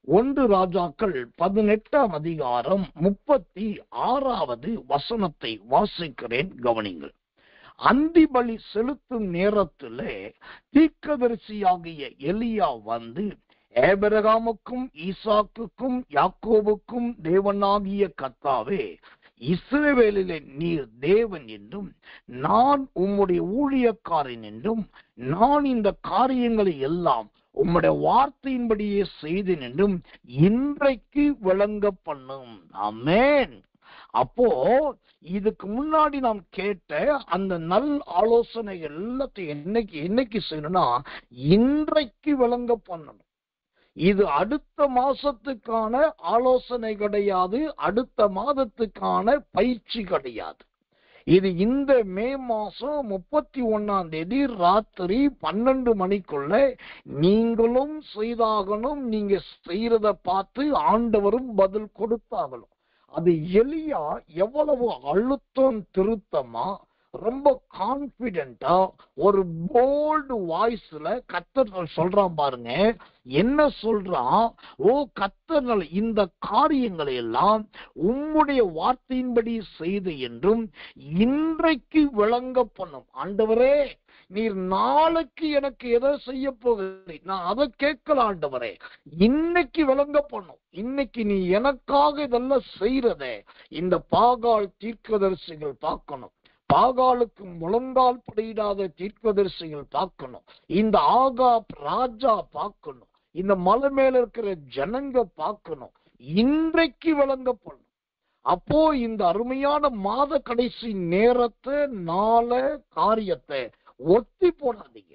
1 ராஜாக்கள் 18ஆம் அதிகாரம் 36வது வசனத்தை வாசிக்கிறேன், கவனிங்கள். அந்தி பலி செலுத்தும் நேரத்துல தீர்க்கதரிசியாகிய எலியா ஆபிரகாமுக்கும் ஈசாக்குக்கும் யாக்கோபுக்கும் தேவனாகிய கர்த்தாவே, இஸ்ரவேலிலே நீர் தேவன் என்றும் நான் உம்முடைய ஊழியக்காரன் என்றும் நான் இந்த காரியங்களை எல்லாம் உம்முடைய வார்த்தையின்படியே செய்தேன் என்றும் இன்றைக்கு விளங்க பண்ணும். ஆமென். அப்போ இதுக்கு முன்னாடி நாம் கேட்ட அந்த நல் ஆலோசனைகள் எல்லாத்தையும் என்னைக்கு செய்யணும்னா இன்றைக்கு விளங்க பண்ணணும். இது அடுத்த மாசத்துக்கான ஆலோசனை கிடையாது, அடுத்த மாதத்துக்கான பயிற்சி கிடையாது. இது இந்த மே மாசம் 31ஆம் தேதி ராத்திரி 12 மணிக்குள்ள நீங்களும் செய்தாகணும். நீங்க செய்யறத பார்த்து ஆண்டவரும் பதில் கொடுத்தாகணும். அது எலியா எவ்வளவு அழுத்தம் திருத்தமா, ரொம்ப கான்பிடென்டா, ஒரு போல்டு வாய்ஸ்ல கர்த்தர் சொல்றான் பாருங்க. என்ன சொல்றான்? ஓ கர்த்தர், இந்த காரியங்களை எல்லாம் உம்முடைய வார்த்தையின்படி செய்து என்றும் இன்றைக்கு விளங்க பண்ணும். ஆண்டவரே, நீர் நாளைக்கு எனக்கு எதை செய்ய போகிறீர், நான் அதை கேட்கல ஆண்டவரே. இன்னைக்கு விளங்க பண்ணும். இன்னைக்கு நீ எனக்காக இதெல்லாம் செய்யறதே இந்த பாகால் தீர்க்கதரிசிகள் பார்க்கணும். பாகாலுக்கு முழங்கால் படியிடாத தீர்க்கதரிசிகள் பார்க்கணும். இந்த ஆகாப் ராஜா பார்க்கணும். இந்த மலை மேல இருக்கிற ஜனங்க பார்க்கணும். இன்றைக்கு விளங்கப்படும். அப்போ இந்த அருமையான மாத கடைசி நேரத்தை, நாள காரியத்தை ஒத்தி போடாதீங்க.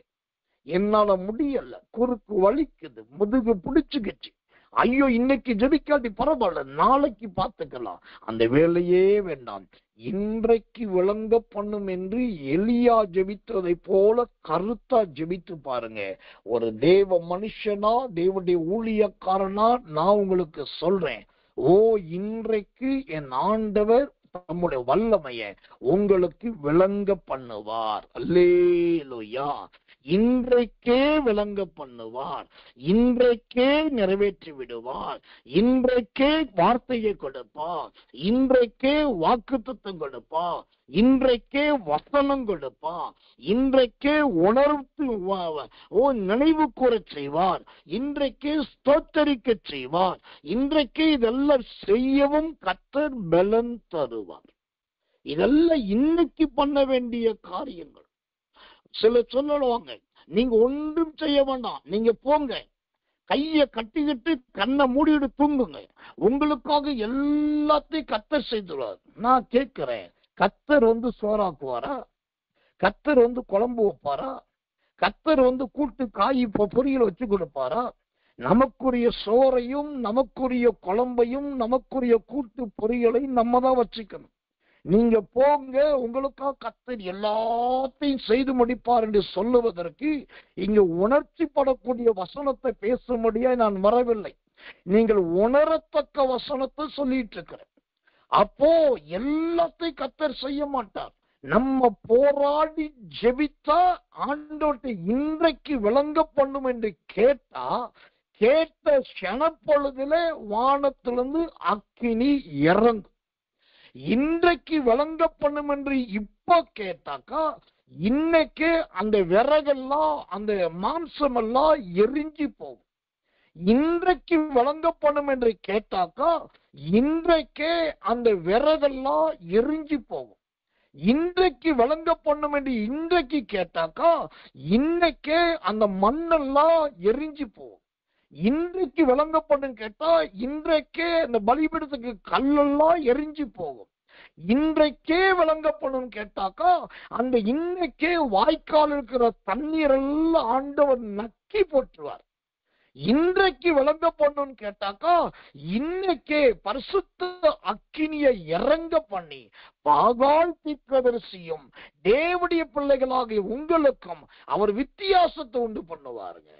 என்னால முடியல, குறுக்கு வலிக்குது, முதுகு பிடிச்சுக்கிச்சு, ஐயோ இன்னைக்கு ஜெபிக்காட்டி பரவாயில்ல, நாளைக்கு பார்த்துக்கலாம், அந்த வேலையே வேண்டாம், இன்றைக்கு விளங்க பண்ணும் என்று எலியா ஜெபித்ததை போல கருத்தா ஜெபித்து பாருங்க. ஒரு தேவ மனுஷனா, தேவனுடைய ஊழியக்காரனா நான் உங்களுக்கு சொல்றேன், ஓ இன்றைக்கு என் ஆண்டவர் தம்முடைய வல்லமையை உங்களுக்கு விளங்க பண்ணுவார். அல்லேலூயா. இன்றைக்கே விளங்க பண்ணுவார், இன்றைக்கே நிறைவேற்றி விடுவார், இன்றைக்கே வார்த்தையை கொடுப்பார், இன்றைக்கே வாக்குத்தத்தம் கொடுப்பார், இன்றைக்கே வசனம் கொடுப்பார், இன்றைக்கே உணர்த்து நினைவு கூற செய்வார், இன்றைக்கே ஸ்தோத்தரிக்க செய்வார், இன்றைக்கே இதெல்லாம் செய்யவும் கர்த்தர் பலன் தருவார். இதெல்லாம் இன்னைக்கு பண்ண வேண்டிய காரியங்கள். சிலர் சொல்லுவாங்க, நீங்க ஒன்றும் செய்ய வேண்டாம், நீங்க போங்க, கைய கட்டிக்கிட்டு கண்ணை மூடிட்டு தூங்குங்க, உங்களுக்காக எல்லாத்தையும் கர்த்தர் செய்துள்ளார். நான் கேட்கிறேன், கர்த்தர் சோறாக்குவாரா? கர்த்தர் குழம்பு வைப்பாரா? கர்த்தர் கூட்டு காய் பொரியல் வச்சு கொடுப்பாரா? நமக்குரிய சோறையும் நமக்குரிய குழம்பையும் நமக்குரிய கூட்டு பொரியலையும் நம்ம தான் வச்சுக்கணும். நீங்க போங்க, உங்களுக்காக கர்த்தர் எல்லாத்தையும் செய்து முடிப்பார் என்று சொல்லுவதற்கு இங்க உணர்ச்சி படக்கூடிய வசனத்தை பேசும்படியா நான் வரவில்லை. நீங்கள் உணரத்தக்க வசனத்தை சொல்லிட்டு இருக்கிறேன். அப்போ எல்லாத்தையும் கர்த்தர் செய்ய மாட்டார். நம்ம போராடி ஜெபித்தா ஆண்டவர்கிட்ட இன்றைக்கு விளங்க பண்ணும் என்று கேட்டா, கேட்ட க்ஷணப்பொழுதுல வானத்திலிருந்து அக்கினி இறங்கும். இன்றைக்கு விளங்க பண்ணும் என்று இப்ப கேட்டாக்கா, இன்னைக்கு அந்த விறகெல்லாம் அந்த மாம்சம் எல்லாம் எரிஞ்சு போகும். இன்றைக்கு விளங்க பண்ணும் என்று கேட்டாக்கா, இன்றைக்கே அந்த விறகெல்லாம் எரிஞ்சு போகும். இன்றைக்கு விளங்க பண்ணும் என்று இன்றைக்கு கேட்டாக்கா, இன்னைக்கே அந்த மண்ணெல்லாம் எரிஞ்சு போகும். இன்றைக்கு விளங்க பண்ணும் கேட்டா, இன்றைக்கே அந்த பலிபீடத்துக்கு கல்லெல்லாம் எரிஞ்சு போகும். இன்றைக்கே விளங்க பண்ணும் கேட்டாக்கா, அந்த இன்னைக்கே வாய்க்கால் இருக்கிற தண்ணீர் எல்லாம் ஆண்டவர் நக்கி போட்டுருவார். இன்றைக்கு விளங்க பண்ணும் கேட்டாக்கா, இன்னைக்கே பரிசுத்த அக்கினியை இறங்க பண்ணி பாகால் தீர்க்கதரிசியும் தேவனுடைய பிள்ளைகளாகிய உங்களுக்கும் அவர் வித்தியாசத்தை உண்டு பண்ணுவாருங்க.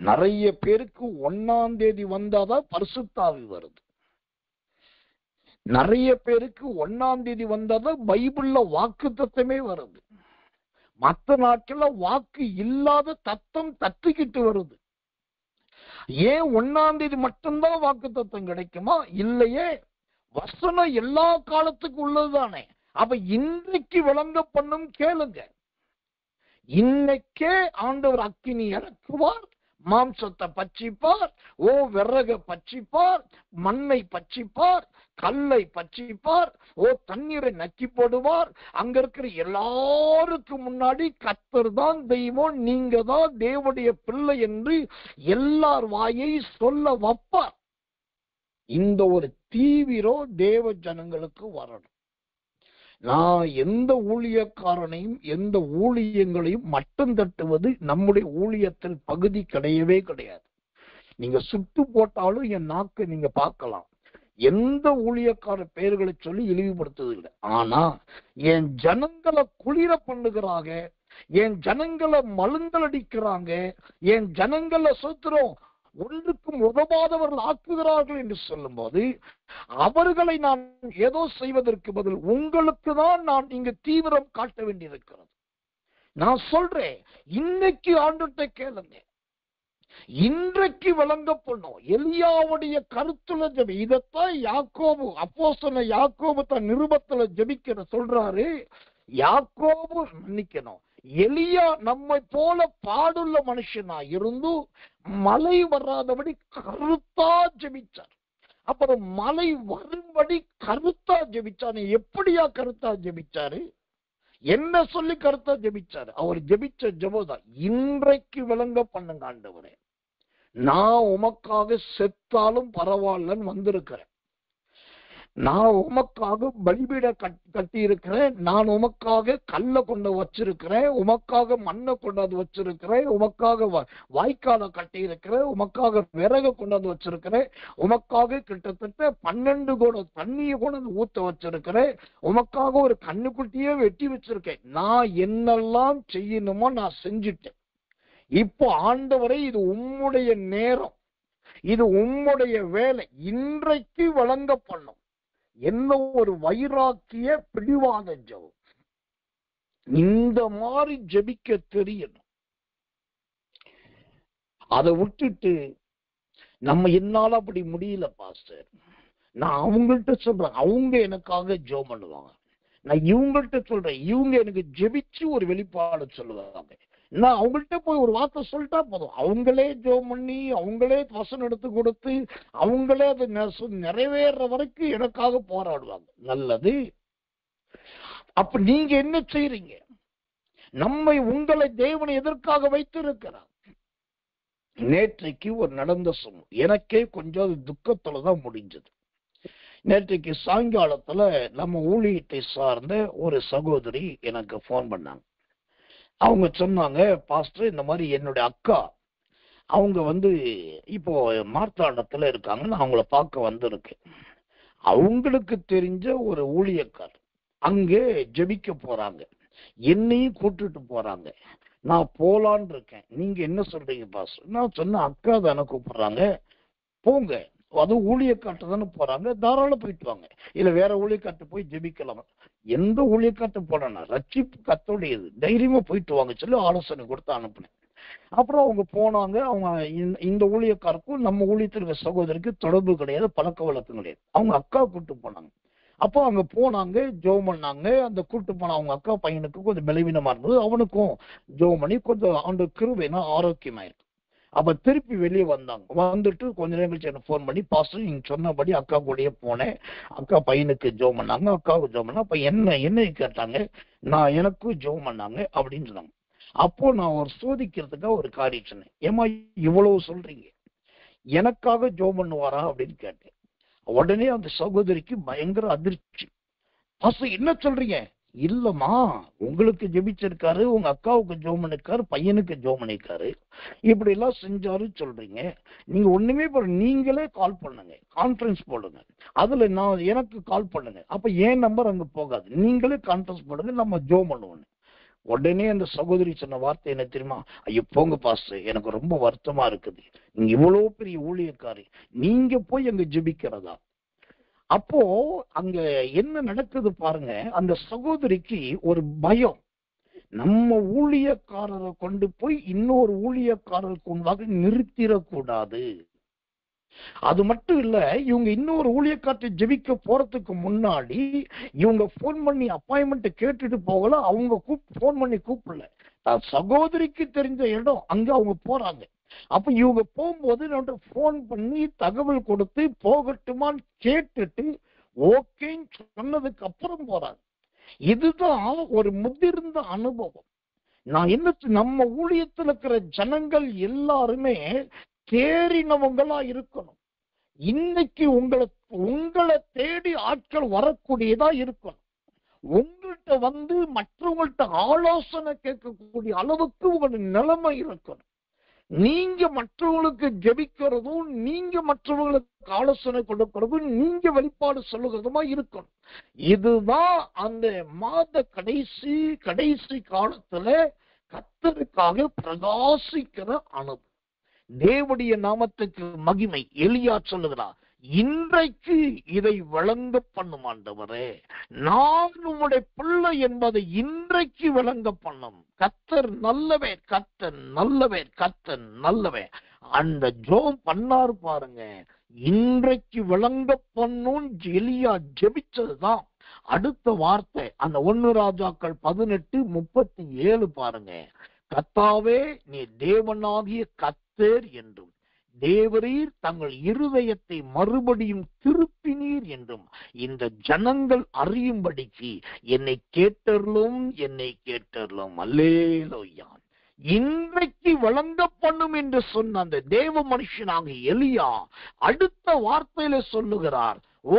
நிறைய பேருக்கு 1ஆம் தேதி வந்தாதான் பரிசுத்த ஆவி வருது. நிறைய பேருக்கு 1ஆம் தேதி வந்தாதான் பைபிள்ல வாக்கு தத்தமே வருது. மற்ற நாட்கள்ல வாக்கு இல்லாத தத்தம் தத்திக்கிட்டு வருது. ஏன் 1ஆம் தேதி மட்டும்தான் வாக்கு தத்தம் கிடைக்குமா? இல்லையே, வசனம் எல்லா காலத்துக்கும் உள்ளதுதானே. அப்ப இன்றைக்கு விளங்க பண்ணும் கேளுங்க. இன்னைக்கே ஆண்டவர் அக்கினி இறக்குவார், மாம்சத்தை பட்சிப்பார், விறக பட்சிப்பார், மண்ணை பட்சிப்பார், கல்லை பட்சிப்பார், தண்ணீரை நக்கி போடுவார். அங்க இருக்கிற எல்லாருக்கும் முன்னாடி கர்த்தர் தான் தெய்வம், நீங்க தான் தேவனுடைய பிள்ளை என்று எல்லார் வாயை சொல்ல வைப்பார். இந்த ஒரு தீவிரம் தேவ ஜனங்களுக்கு வரணும். நான் எந்த ஊழியக்காரனையும் எந்த ஊழியங்களையும் மட்டும் தட்டுவது நம்முடைய ஊழியத்தில் பகுதி கிடையவே கிடையாது. நீங்க சுட்டு போட்டாலும் என் நாக்கு நீங்க பார்க்கலாம். எந்த ஊழியக்கார பெயர்களை சொல்லி இழிவுபடுத்துவது இல்லை. ஆனா என் ஜனங்களை குளிர பண்ணுகிறாங்க, என் ஜனங்களை மழுங்கல் அடிக்கிறாங்க, என் ஜனங்களை சொத்துறோம் ஒன்றுக்கும் உதவாதவர்கள் ஆக்குகிறார்கள் என்று சொல்லும் போது, அவர்களை நான் ஏதோ செய்வதற்கு பதில் உங்களுக்கு தான் நான் இங்கு தீவிரம் காட்ட வேண்டியிருக்கிறது. நான் சொல்றேன், இன்னைக்கு ஆண்டவர்கிட்ட கேளுங்க, இன்றைக்கு விளங்க பண்ணும். எலியாவுடைய கருத்துல ஜெபி. இதைத்தான் யாக்கோபு அப்போஸ்தலன் யாக்கோபு தன் நிருபத்துல ஜெபிக்கிற சொல்றாரு, யாக்கோபு மன்னிக்கணும், எலியா நம்மை போல பாடுள்ள மனுஷனா இருந்து மழை வராதபடி கருத்தா ஜெபிச்சார். அப்புறம் மழை வரும்படி கருத்தா ஜெபிச்சாரு. எப்படியா கருத்தா ஜெபிச்சாரு? என்ன சொல்லி கருத்தா ஜெபிச்சாரு? அவர் ஜெபிச்ச ஜெபம்தான், இன்றைக்கு விளங்க பண்ணுங்க ஆண்டவரே, நான் உமக்காக செத்தாலும் பரவாயில்லன்னு வந்திருக்கிறேன். நான் உமக்காக பலிபீட கட்டி இருக்கிறேன். நான் உமக்காக கல்லை கொண்டு வச்சிருக்கிறேன். உமக்காக மண்ணை கொண்டாந்து வச்சிருக்கிறேன். உமக்காக வாய்க்காலை கட்டி இருக்கிறேன். உமக்காக விறகு கொண்டாந்து வச்சிருக்கிறேன். உமக்காக கிட்டத்தட்ட 12 குடம் தண்ணியை கொண்டாந்து ஊத்த வச்சிருக்கிறேன். உமக்காக ஒரு கண்ணுக்குட்டியே வெட்டி வச்சிருக்கேன். நான் என்னெல்லாம் செய்யணுமோ நான் செஞ்சுட்டேன். இப்போ ஆண்டவரை, இது உம்முடைய நேரம், இது உம்முடைய வேலை, இன்றைக்கு வழங்க பண்ணும். என்ன ஒரு வைராக்கிய பிடிவாத ஜெபம். இந்த மாதிரி ஜெபிக்க தெரியணும். அதை விட்டுட்டு நம்ம என்னால அப்படி முடியல பாஸ்டர், நான் அவங்கள்ட்ட சொல்றேன், அவங்க எனக்காக ஜெபம் பண்ணுவாங்க. நான் இவங்கள்ட்ட சொல்றேன், இவங்க எனக்கு ஜெபிச்சு ஒரு வெளிப்பாடு சொல்லுவாங்க. நான் அவங்கள்ட்ட போய் ஒரு வார்த்தை சொல்லிட்டா போதும், அவங்களே ஜெபம் பண்ணி, அவங்களே வசனம் எடுத்து கொடுத்து, அவங்களே அதை நிறைவேற வரைக்கும் எனக்காக போராடுவாங்க. நல்லது. அப்ப நீங்க என்ன செய்றீங்க? உங்களை தேவனை எதற்காக வைத்திருக்கிறார்? நேற்றைக்கு ஒரு நடந்த சம்பவம் எனக்கே கொஞ்சம் துக்கத்துலதான் முடிஞ்சது. நேற்றைக்கு சாயங்காலத்துல நம்ம ஊழியத்தை சார்ந்த ஒரு சகோதரி எனக்கு போன் பண்ணாங்க. அவங்க சொன்னாங்க, பாஸ்டர், இந்த மாதிரி என்னுடைய அக்கா அவங்க இப்போ மார்த்தாண்டத்துல இருக்காங்க, நான் அவங்கள பார்க்க வந்திருக்கு. அவங்களுக்கு தெரிஞ்ச ஒரு ஊழியக்கார் அங்கே ஜெபிக்க போறாங்க, என்னையும் கூட்டிட்டு போறாங்க. நான் போலான்னு இருக்கேன், நீங்க என்ன சொல்றீங்க பாஸ்டர்? நான் சொன்ன, அக்கா தானே கூப்பிடுறாங்க, போங்க. அதுவும் ஊழியக்காட்டு தானே போறாங்க, தாராளம் போயிட்டு வாங்க. இல்ல வேற ஊழியக்காட்டு போய் ஜெபிக்கலாம். எந்த ஊழியக்காட்டு போனா ரட்சிப்பு கத்தோடையது, தைரியமா போயிட்டு வாங்க சொல்லி ஆலோசனை கொடுத்து அனுப்புனேன். அப்புறம் அவங்க போனாங்க. அவங்க இந்த ஊழியக்காருக்கும் நம்ம ஊழியத்திற்கு சகோதரிக்கு தொடர்பு கிடையாது, பழக்க வழக்கம் கிடையாது. அவங்க அக்கா கூட்டு போனாங்க. அப்போ அவங்க போனாங்க, ஜெபம் பண்ணாங்க. அந்த கூட்டு போன அவங்க அக்கா பையனுக்கு கொஞ்சம் பலவீனமா இருந்தது, அவனுக்கும் ஜெபம் பண்ணி கொஞ்சம் அந்த கிருபைனா ஆரோக்கியமாயிருக்கு. அப்ப திருப்பி வெளியே வந்தாங்க. வந்துட்டு கொஞ்ச நேரம் கழிச்சு எனக்கு போன் பண்ணி, பாஸ்டர் நீங்க சொன்னபடி அக்கா கூடயே போனேன், அக்கா பையனுக்கு ஜெபம் பண்ணாங்க, அக்காவுக்கு ஜெபம் பண்ணா. அப்ப என்ன கேட்டாங்க, நான் எனக்கும் ஜெபம் பண்ணாங்க அப்படின்னு சொன்னாங்க. அப்போ நான் ஒரு சோதிக்கிறதுக்காக ஒரு காரியம் சொன்னேன், ஏமா இவ்வளவு சொல்றீங்க, எனக்காக ஜெபம் பண்ணுவாரா அப்படின்னு கேட்டேன். உடனே அந்த சகோதரிக்கு பயங்கர அதிர்ச்சி. பாஸ்டர் என்ன சொல்றீங்க? இல்லம்மா, உங்களுக்கு ஜெபிச்சிருக்காரு, உங்க அக்காவுக்கு ஜெபம் பண்ணிருக்காரு, பையனுக்கு ஜெபம் பண்ணிருக்காரு, இப்படி எல்லாம் செஞ்சாரு சொல்றீங்க. நீங்க ஒண்ணுமே நீங்களே கால் பண்ணுங்க, கான்ஃபரன்ஸ் போடுங்க, அதுல நான் எனக்கு கால் பண்ணுங்க. அப்ப என் நம்பர் அங்க போகாது, நீங்களே கான்ஃபரன்ஸ் போடுங்க, நம்ம ஜெபம் பண்ணுவோம். உடனே அந்த சகோதரி சொன்ன வார்த்தை என்ன தெரியுமா? ஐயோ போங்க பாஸ்டர், எனக்கு ரொம்ப வருத்தமா இருக்குது, நீங்க இவ்வளவு பெரிய ஊழியக்காரி, நீங்க போய் அங்க ஜெபிக்கிறதா? அப்போ அங்க என்ன நடக்குது பாருங்க. அந்த சகோதரிக்கு ஒரு பயம், நம்ம ஊழியக்காரரை கொண்டு போய் இன்னொரு ஊழியக்காரருக்கு முன்பாக நிறுத்திடக்கூடாது. அது மட்டும் இல்ல, இவங்க இன்னொரு ஊழியக்காரத்தை ஜெபிக்க போறதுக்கு முன்னாடி இவங்க போன் பண்ணி அப்பாயின்மெண்ட் கேட்டுட்டு போகல, அவங்க போன் பண்ணி கூப்பிடல. சகோதரிக்கு தெரிஞ்ச இடம் அங்க அவங்க போறாங்க. அப்ப இவங்க போகும்போது போன் பண்ணி தகவல் கொடுத்து போகட்டுமான்னு கேட்டுட்டு ஓகேன்னு சொன்னதுக்கு அப்புறம் போறாங்க. இதுதான் ஒரு முதிர்ந்த அனுபவம். நான் என்ன, நம்ம ஊழியத்தில் இருக்கிற ஜனங்கள் எல்லாருமே தேறினவங்களா இருக்கணும். இன்னைக்கு உங்களை தேடி ஆட்கள் வரக்கூடியதா இருக்கணும். உங்கள்கிட்ட மற்றவங்கள்ட்ட ஆலோசனை கேட்கக்கூடிய அளவுக்கு உங்களுடைய நிலைமை இருக்கணும். நீங்க மற்றவங்களுக்கு ஜெபிக்கிறதும், நீங்க மற்றவங்களுக்கு ஆலோசனை கொடுக்கிறதும், நீங்க வெளிப்பாடு சொல்லுகிறதுமா இருக்கணும். இதுதான் அந்த மாத கடைசி காலத்துல கர்த்தருக்காக பிரகாசிக்கிற அனுபவம். தேவனுடைய நாமத்துக்கு மகிமை. எலியா சொல்லுகிறார், இன்றைக்கு இதை விளங்க பண்ணும் ஆண்டவரே, நான் உம்முடைய பிள்ளை என்பதை இன்றைக்கு விளங்க பண்ணும். கர்த்தர் நல்லவர், கர்த்தர் நல்லவர், கர்த்தர் நல்லவர். அந்த ஜெபம் பண்ணாரு பாருங்க, இன்றைக்கு விளங்க பண்ணும். எலியா ஜெபிச்சதுதான் அடுத்த வார்த்தை அந்த 1 ராஜாக்கள் 18:37 பாருங்க. கர்த்தாவே நீ தேவனாகிய கர்த்தர் என்றும் தேவரீர் தங்கள் இருதயத்தை மறுபடியும் திருப்பினீர் என்றும் இந்த ஜனங்கள் அறியும்படிக்கு என்னை கேட்டருளும் அல்லேலூயா. இன்றைக்கு வழங்க பண்ணும் என்று சொன்ன அந்த தேவ மனுஷனாக எலியா அடுத்த வார்த்தையில சொல்லுகிறார், ஓ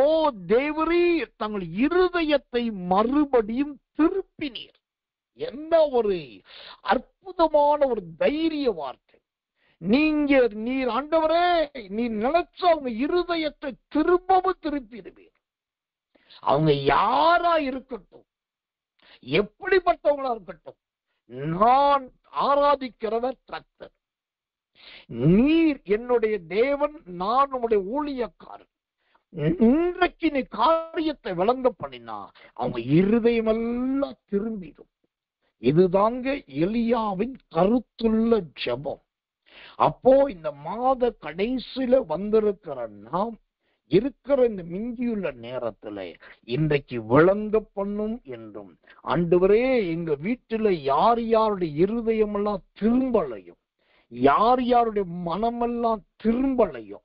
தேவரீர் தங்கள் இருதயத்தை மறுபடியும் திருப்பினீர். என்ன ஒரு அற்புதமான ஒரு தைரிய வார்த்தை. நீர் ஆண்டவரே, நீ நினைச்ச அவங்க இருதயத்தை திரும்பவும் திருப்பிடுவீர். அவங்க யாரா இருக்கட்டும், எப்படிப்பட்டவங்களா இருக்கட்டும், நான் ஆராதிக்கிறவர் கர்த்தர், நீர் என்னுடைய தேவன், நான் உன்னுடைய ஊழியக்காரன். இன்றைக்கு நீ காரியத்தை விளங்க பண்ணினா அவங்க இருதயம் எல்லாம் திரும்பிடும். இதுதாங்க எலியாவின் கருத்துள்ள ஜெபம். அப்போ இந்த மாத கடைசியில வந்திருக்கிற நாம் இருக்கிற இந்த மிஞ்சியுள்ள நேரத்துல இன்றைக்கு விளங்க பண்ணும் என்றும், ஆண்டவரே எங்க வீட்டுல யார் யாருடைய இருதயம் எல்லாம் திரும்பலையும், யார் யாருடைய மனமெல்லாம் திரும்பலையும்,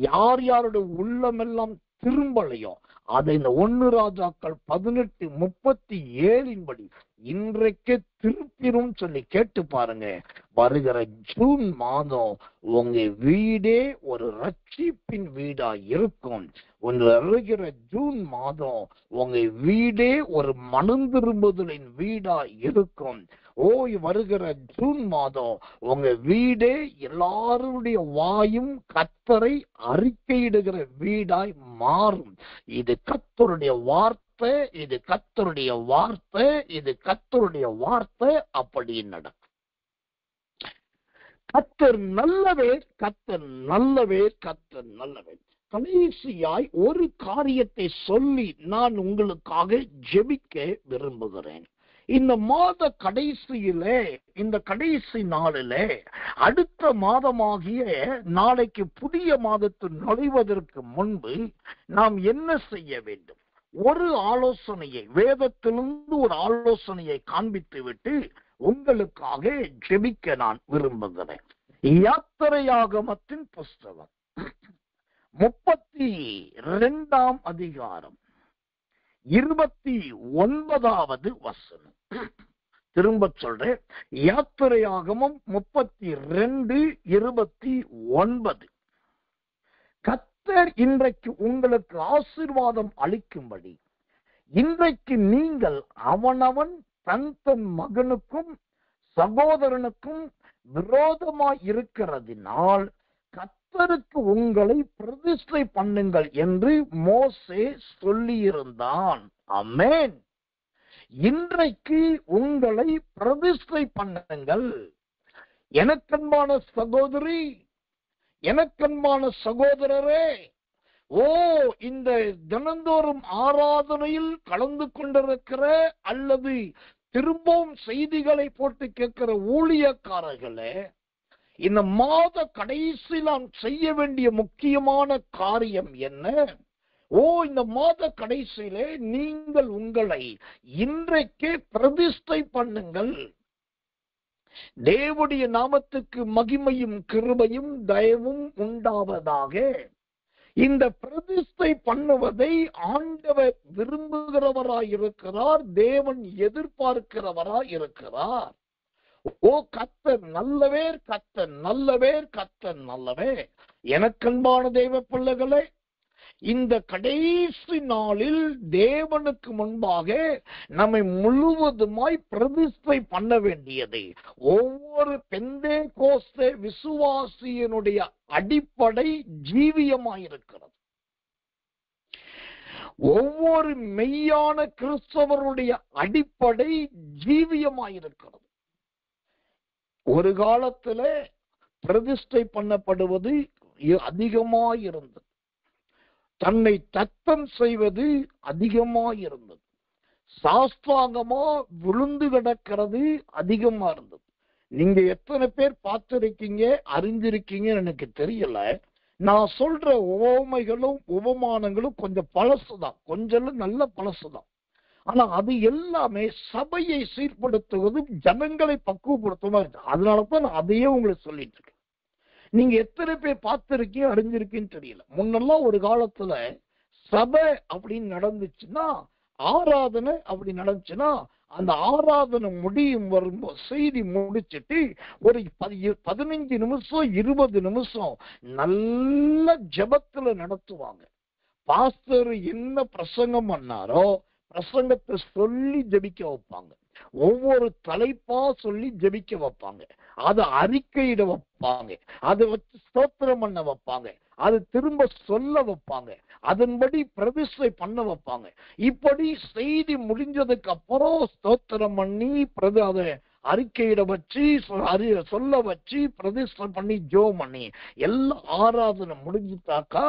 யார் யாருடைய உள்ளமெல்லாம் திரும்பலையும், அதை இந்த 1 ராஜாக்கள் 18:37 படி இன்றைக்கு திருப்பிரும் சொல்லி கேட்டு பாருங்க. வருகிற ஜூன் மாதம் உங்க வீடே ஒரு ரட்சிப்பின் வீடா இருக்கும். வருகிற ஜூன் மாதம் உங்க வீடே ஒரு மனம் திரும்புதலின் வீடா இருக்கும். வருகிற ஜூன் மாதம் உங்க வீடே எல்லாருடைய வாயும் கர்த்தரை அறிக்கையிடுகிற வீடாய் மாறும். இது கர்த்தருடைய வார்த்தை, இது கர்த்தருடைய வார்த்தை, இது கர்த்தருடைய வார்த்தை. அப்படி நடக்கும். கர்த்தர் நல்லவர், கர்த்தர் நல்லவர், கர்த்தர் நல்லவர். கடைசியாய் ஒரு காரியத்தை சொல்லி நான் உங்களுக்காக ஜெபிக்க விரும்புகிறேன். இந்த மாத கடைசியிலே, இந்த கடைசி நாளிலே, அடுத்த மாதமாகிய நாளைக்கு புதிய மாதத்தில் நுழைவதற்கு முன்பு நாம் என்ன செய்ய வேண்டும்? ஒரு ஆலோசனையை, வேதத்திலிருந்து ஒரு ஆலோசனையை காண்பித்து விட்டு உங்களுக்காக ஜெபிக்க நான் விரும்புகிறேன். யாத்திரையாகமத்தின் புஸ்தகம் 32ஆம் அதிகாரம் 29வது வசனம். திரும்ப சொல்றேன். யாத்திரையாகமம் 32:29. கர்த்தர் இன்றைக்கு உங்களுக்கு ஆசீர்வாதம் அளிக்கும்படி இன்றைக்கு நீங்கள் அவனவன் தன் மகனுக்கும் சகோதரனுக்கும் விரோதமாய் இருக்கிறதினால் கர்த்தருக்கு உங்களை பிரதிஷ்டை பண்ணுங்கள் என்று மோசே சொல்லியிருந்தான். ஆமென். இன்றைக்கு உங்களை பிரதிஷ்டை பண்ணுங்கள். எனக்கன்பான சகோதரி, எனக்கன்பான சகோதரரே, இந்த தினந்தோறும் ஆராதனையில் கலந்து கொண்டிருக்கிற அல்லது திரும்பவும் செய்திகளை போட்டு கேட்கிற ஊழியக்காரர்களே, இந்த மாத கடைசி நாம் செய்ய வேண்டிய முக்கியமான காரியம் என்ன? இந்த மாத கடைசியிலே நீங்கள் உங்களை இன்றைக்கே பிரதிஷ்டை பண்ணுங்கள். தேவனுடைய நாமத்துக்கு மகிமையும் கிருபையும் தயவும் உண்டாவதாக. இந்த பிரதிஷ்டை பண்ணுவதை ஆண்டவர் விரும்புகிறவராயிருக்கிறார், தேவன் எதிர்பார்க்கிறவராயிருக்கிறார். கர்த்தர் நல்லவர், கர்த்தர் நல்லவர், கர்த்தர் நல்லவர். எனக்கன்பான தேவ பிள்ளைகளே, இந்த கடைசி நாளில் தேவனுக்கு முன்பாக நம்மை முழுவதுமாய் பிரதிஷ்டை பண்ண வேண்டியது ஒவ்வொரு பெந்தேகோஸ்தே விசுவாசியினுடைய அடிப்படை ஜீவியமாயிருக்கிறது. ஒவ்வொரு மெய்யான கிறிஸ்தவருடைய அடிப்படை ஜீவியமாயிருக்கிறது. ஒரு காலத்துல பிரதிஷ்டை பண்ணப்படுவது அதிகமாயிருந்தது, தன்னை தத்தம் செய்வது அதிகமாயிருந்தது, சாஸ்தாங்கமா விழுந்து கிடக்கிறது அதிகமா இருந்தது. நீங்க எத்தனை பேர் பார்த்திருக்கீங்க, அறிந்திருக்கீங்கன்னு எனக்கு தெரியல. நான் சொல்ற உவமைகளும் உபமானங்களும் கொஞ்சம் பழசுதான், கொஞ்சம் நல்ல பழசுதான். ஆனா அது எல்லாமே சபையை சீர்படுத்துவது, ஜனங்களை பக்குவப்படுத்துவதா இருக்கு. அதனாலதான் நான் அதையே உங்களுக்கு சொல்லிட்டு இருக்கேன். நீங்க எத்தனை பேர் பார்த்திருக்கீங்க, அறிஞ்சிருக்கீன்னு தெரியல. முன்னெல்லாம் ஒரு காலத்துல சபை அப்படின்னு நடந்துச்சுன்னா, ஆராதனை அப்படி நடந்துச்சுன்னா, அந்த ஆராதனை முடியும் வரும்போது செய்தி முடிச்சுட்டு ஒரு 15 நிமிஷம் 20 நிமிஷம் நல்ல ஜெபத்துல நடத்துவாங்க. பாஸ்டர் என்ன பிரசங்கம் பண்ணாரோ பிரசங்கத்தை சொல்லி ஜெபிக்க வைப்பாங்க. ஒவ்வொரு தலைப்பா சொல்லி ஜெபிக்க வைப்பாங்க. அதை அறிக்கையிட வைப்பாங்க. அதை வச்சு ஸ்தோத்திரம் பண்ண வைப்பாங்க. அது திரும்ப சொல்ல வைப்பாங்க. அதன்படி பிரதிஷ்டை பண்ண வைப்பாங்க. இப்படி செய்தி முடிஞ்சதுக்கு அப்புறம் ஸ்தோத்திரம் பண்ணி அதை அறிக்கையிட வச்சு சொல்ல வச்சு பிரதிஷ்டை பண்ணி ஜெபம் பண்ணி எல்லாம் ஆராதனை முடிஞ்சுட்டாக்கா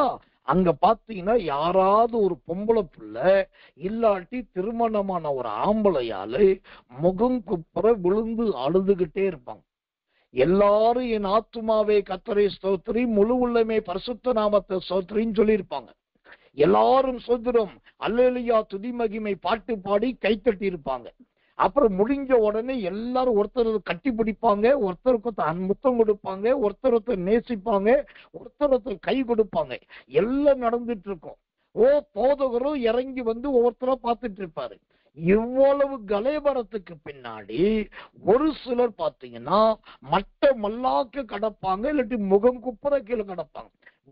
அங்க பாத்தீங்கன்னா யாராவது ஒரு பொம்பளை பிள்ளை இல்லாட்டி திருமணமான ஒரு ஆம்பளையாளு முகம் குப்புற விழுந்து அழுதுகிட்டே இருப்பாங்க. எல்லாரும் என் ஆத்துமாவே கர்த்தரை ஸ்தோத்திரி, முழு உள்ளமே பரிசுத்த நாமத்தை ஸ்தோத்திரின்னு சொல்லியிருப்பாங்க. எல்லாரும் சோதரம் அல்லேலூயா துதி மகிமை பாட்டு பாடி கைத்தட்டி இருப்பாங்க. அப்புறம் முடிஞ்ச உடனே எல்லாரும் ஒருத்தர் கட்டி பிடிப்பாங்க, ஒருத்தருக்கு முத்தம் கொடுப்பாங்க, ஒருத்தர் நேசிப்பாங்க, ஒருத்தர் கை கொடுப்பாங்க. எல்லாம் நடந்துட்டு இருக்கும். போதகரும் இறங்கி வந்து ஒவ்வொருத்தரா பார்த்துட்டு இருப்பாரு. இவ்வளவு கலைபரத்துக்கு பின்னாடி ஒரு சிலர் பாத்தீங்கன்னா மட்ட மல்லாக்க கடப்பாங்க, இல்லாட்டி முகம் குப்புற கீழே கடப்பாங்க,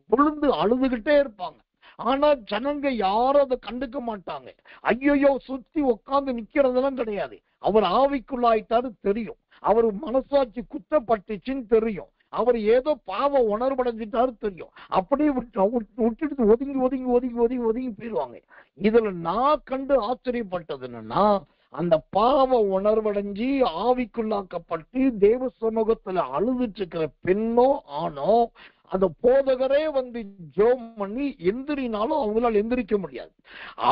விழுந்து அழுதுகிட்டே இருப்பாங்க. ஆனா ஜனங்க யாரும் அதை கண்டுக்க மாட்டாங்க. ஐயோ சுத்தி உட்கார்ந்து நிக்கிறதெல்லாம் கிடையாது. அவர் ஆவிக்குள்ளாயிட்டாரு தெரியும், அவர் மனசாட்சி குத்தப்பட்டுச்சுன்னு தெரியும், அவர் ஏதோ பாவ உணர்வடைஞ்சிட்டாரு தெரியும். அப்படியே விட்டுட்டு ஒதுங்கி ஒதுங்கி ஒதுங்கி ஒதுங்கி ஒதுங்கி போயிடுவாங்க. இதுல நான் கண்டு ஆச்சரியப்பட்டது என்னன்னா, அந்த பாவ உணர்வடைஞ்சி ஆவிக்குள்ளாக்கப்பட்டு தேவ சமூகத்துல அழுதுட்டு இருக்கிற பெண்ணோ ஆணோ அந்த போதகரே வந்து ஜெபம் பண்ணி எந்திரினாலும் அவங்களால எந்திரிக்க முடியாது.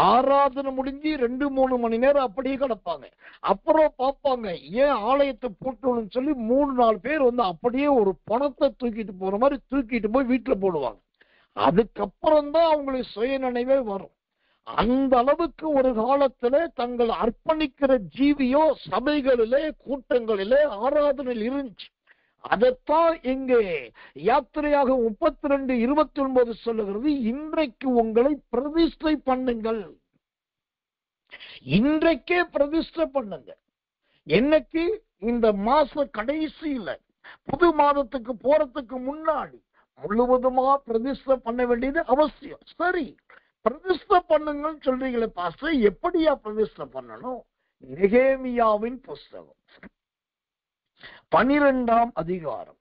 ஆராதனை முடிஞ்சு 2-3 மணி நேரம் அப்படியே கிடப்பாங்க. அப்புறம் பார்ப்பாங்க, ஏன் ஆலயத்தை போட்டோம்னு சொல்லி 3-4 பேர் வந்து அப்படியே ஒரு பணத்தை தூக்கிட்டு போற மாதிரி தூக்கிட்டு போய் வீட்டுல போடுவாங்க. அதுக்கப்புறம் தான் அவங்களுக்கு சுய நினைவே வரும். அந்த அளவுக்கு ஒரு காலத்துல தங்கள் அர்ப்பணிக்கிற ஜீவியோ சபைகளிலே கூட்டங்களிலே ஆராதனையில் இருந்துச்சு. அதைத்தான் இங்கே யாத்திரையாக 32:29 சொல்லுகிறது, இன்றைக்கு உங்களை பிரதிஷ்டை பண்ணுங்கள். இன்றைக்கே பிரதிஷ்டை பண்ணுங்க. என்னைக்கு? இந்த மாச கடைசியில புது மாதத்துக்கு போறதுக்கு முன்னாடி முழுவதுமா பிரதிஷ்டை பண்ண வேண்டியது அவசியம். சரி, பிரதிஷ்டை பண்ணுங்கன்னு சொல்றீங்களே பாஸ்டர், எப்படியா பிரதிஷ்டை பண்ணணும்? நெகேமியாவின் புஸ்தகம் 12ஆம் அதிகாரம்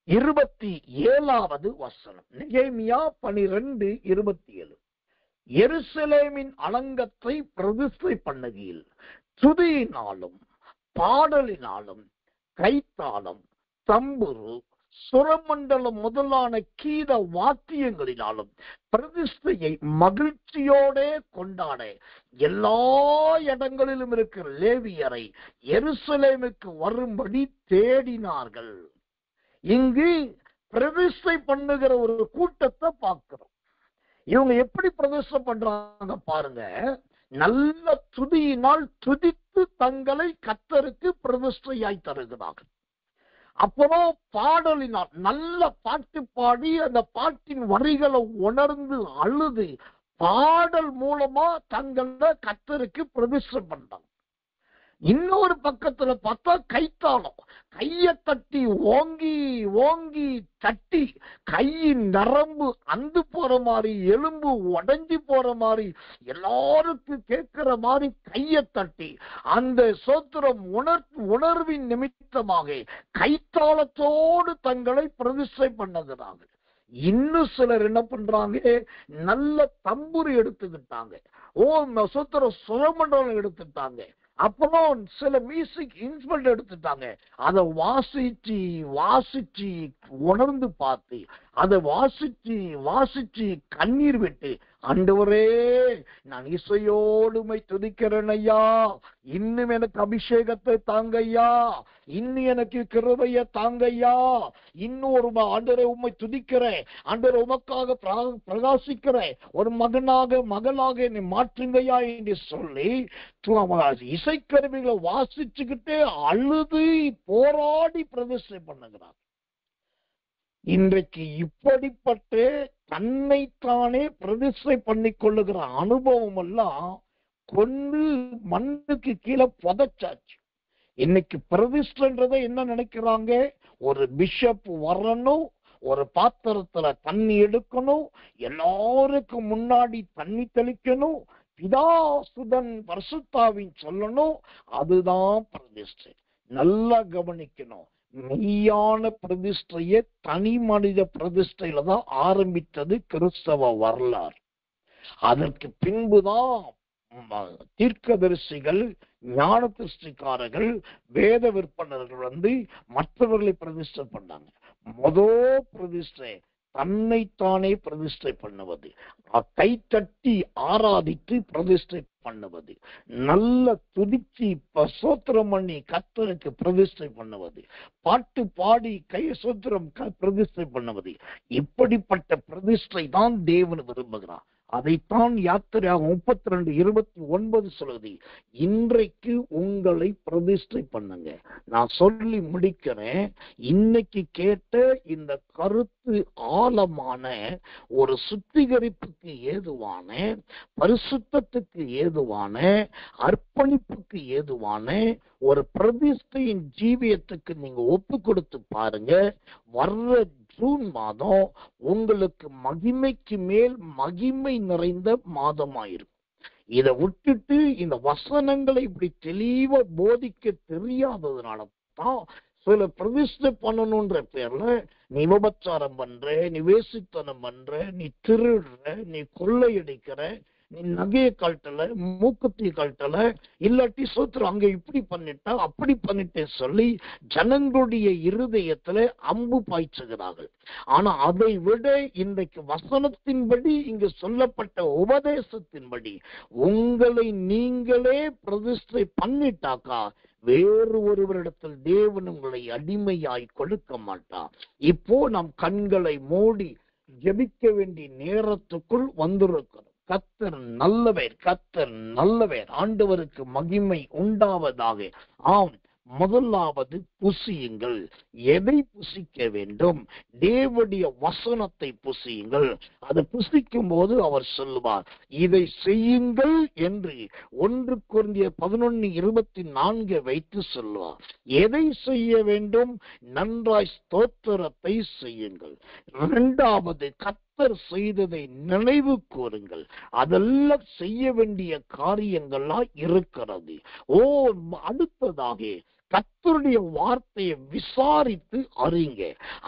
27வது வசனம். நெகேமியா 12:27. எருசலேமின் அலங்கத்தை பிரதிஷ்டை பண்ணுகையில் துதியினாலும் பாடலினாலும் கைத்தாளம் தம்புரு சுரமண்டலம் முதலான கீத வாத்தியங்களினாலும் பிரதிஷ்டையை மகிழ்ச்சியோட கொண்டாட எல்லா இடங்களிலும் இருக்கிற லேவியரை எருசலேமுக்கு வரும்படி தேடினார்கள். இங்கு பிரதிஷ்டை பண்ணுகிற ஒரு கூட்டத்தை பார்க்கிறோம். இவங்க எப்படி பிரதிஷ்டை பண்றாங்க பாருங்க. நல்ல துதியினால் துதித்து தங்களை கர்த்தருக்கு பிரதிஷ்டையாய் தருகிறார்கள். அப்புறம் பாடலினால் நல்ல பாட்டு பாடி அந்த பாட்டின் வரிகளை உணர்ந்து அழுது பாடல் மூலமா தங்களை கர்த்தருக்கு பிரதிஷ்டை பண்றாங்க. இன்னொரு பக்கத்துல பார்த்தா கைத்தாளம், கைய தட்டி ஓங்கி ஓங்கி தட்டி கையின் நரம்பு அந்து போற மாதிரி எலும்பு உடைஞ்சு போற மாதிரி எல்லாருக்கும் கேட்கிற மாதிரி கைய தட்டி அந்த சோத்திரம் உணர்வின் நிமித்தமாக கைத்தாளத்தோடு தங்களை பிரதிஷ்டை பண்ணுகிறாங்க. இன்னும் சிலர் என்ன பண்றாங்க, நல்ல தம்புரு எடுத்துக்கிட்டாங்க, சோத்திரம் சுரமண்டலம் எடுத்துட்டாங்க, அப்புறம் சில மியூசிக் இன்ஸ்ட்ருமெண்ட் எடுத்துட்டாங்க. அதை வாசிச்சு வாசிச்சு உணர்ந்து பார்த்து அதை வாசிச்சு வாசிச்சு கண்ணீர் விட்டு ஆண்டவரே, நான் இசையோடுமை துதிக்கிறேன் ஐயா, இன்னும் எனக்கு அபிஷேகத்தை தாங்க ஐயா, இன்னும் எனக்கு கிருபையை தாங்க ஐயா, இன்னும் ஒரு ஆண்டவரை உம்மை துதிக்கிறேன், ஆண்டவரை உமக்காக பிரகாசிக்கிறேன், ஒரு மகளாக என்னை மாற்றுங்கய்யா என்று சொல்லி இசைக்கருவிகளை வாசிச்சுக்கிட்டே அழுது போராடி பிரதிஷ்டை பண்ணுகிறார். இன்றைக்கு இப்படிப்பட்ட தன்னைத்தானே பிரதிஷ்டை பண்ணி கொள்ளுகிற அனுபவம் எல்லாம் கொண்டு மண்ணுக்கு கீழே புதைச்சாச்சு. இன்னைக்கு பிரதிஷ்டைன்றதை என்ன நினைக்கிறாங்க? ஒரு பிஷப் வரணும், ஒரு பாத்திரத்துல தண்ணி எடுக்கணும், எல்லாருக்கும் முன்னாடி தண்ணி தெளிக்கணும், பிதா சுதன் பரிசுத்தாவின் சொல்லணும், அதுதான் பிரதிஷ்டை. நல்லா கவனிக்கணும். மெய்யான பிரதிஷ்டையை தனி மனித பிரதிஷ்டையில தான் ஆரம்பித்தது கிறிஸ்தவ வரலாறு. அதற்கு பின்புதான் தீர்க்கதரிசிகள், ஞான திருஷ்டிக்காரர்கள், வேத விற்பனர்கள் மற்றவர்களை பிரதிஷ்டை பண்ணாங்க. முதல் பிரதிஷ்டை தன்னைத்தானே பிரதிஷ்டை பண்ணுவது, கைத்தட்டி ஆராதித்து பிரதிஷ்டை பண்ணுவது, நல்ல துதிச்சு சோத்திரம் பண்ணி கர்த்தருக்கு பிரதிஷ்டை பண்ணுவது, பாட்டு பாடி கை சோத்திரம் பிரதிஷ்டை பண்ணுவது, இப்படிப்பட்ட பிரதிஷ்டை தான் தேவன் விரும்புகிறார். அதைத்தான் யாத்திரையாக 32:29 சொல்லுது, இன்றைக்கு உங்களை பிரதிஷ்டை பண்ணுங்க. நான் சொல்லி முடிக்கிறேன். இன்னைக்கு கேட்ட இந்த கருத்து ஆழமான ஒரு சுத்திகரிப்புக்கு ஏதுவான, பரிசுத்தத்துக்கு ஏதுவான, அர்ப்பணிப்புக்கு ஏதுவான ஒரு பிரதிஷ்டையின் ஜீவியத்துக்கு நீங்க ஒப்பு கொடுத்து பாருங்க. வர்ற ஜூன் மாதம் உங்களுக்கு மகிமைக்கு மேல் மகிமை நிறைந்த மாதமாயிருக்கும். இதை விட்டுட்டு இந்த வசனங்களை இப்படி தெளிவா போதிக்க தெரியாததுனால தான் சில பிரதிஷ்டை பண்ணணும்ன்ற பேர்ல நீ விபச்சாரம் பண்ற, நீ வேசித்தனம் பண்ற, நீ திருடுற, நீ கொள்ளையடிக்கிற, நீ நகையை கழட்டல, மூக்குத்தி கழட்டல, இல்லாட்டி சோத்திரம் அங்க இப்படி பண்ணிட்டா அப்படி பண்ணிட்டேன் சொல்லி ஜனங்களுடைய இருதயத்துல அம்பு பாய்ச்சுகிறார்கள். ஆனா அதை விட இன்றைக்கு வசனத்தின்படி இங்கு சொல்லப்பட்ட உபதேசத்தின்படி உங்களை நீங்களே பிரதிஷ்டை பண்ணிட்டாக்கா வேறு ஒருவரிடத்தில் தேவன் உங்களை அடிமையாய் கொடுக்க மாட்டார். இப்போ நாம் கண்களை மூடி ஜெபிக்க வேண்டிய நேரத்துக்குள் வந்திருக்கிறோம். கர்த்தர் நல்லவர், கர்த்தர் நல்லவர். ஆண்டவருக்கு மகிமை உண்டாவதாக. ஆம், முதலாவது புசியுங்கள். எதை புசிக்க வேண்டும்? தேவனுடைய வசனத்தை புசியுங்கள். அதை புசிக்கும் போது அவர் சொல்லுவார், இதை செய்யுங்கள் என்று 1 கொரிந்தியர் 11:24 வைத்து சொல்லுவார். எதை செய்ய வேண்டும்? நன்றாய் ஸ்தோத்திரத்தை செய்யுங்கள். இரண்டாவது, கர்த்தர் செய்ததை நினைவு கூறுங்கள். அதெல்லாம் செய்ய வேண்டிய காரியங்களா இருக்கிறது. அடுத்ததாக கர்த்தருடைய வார்த்தையை விசாரித்து அறிங்க.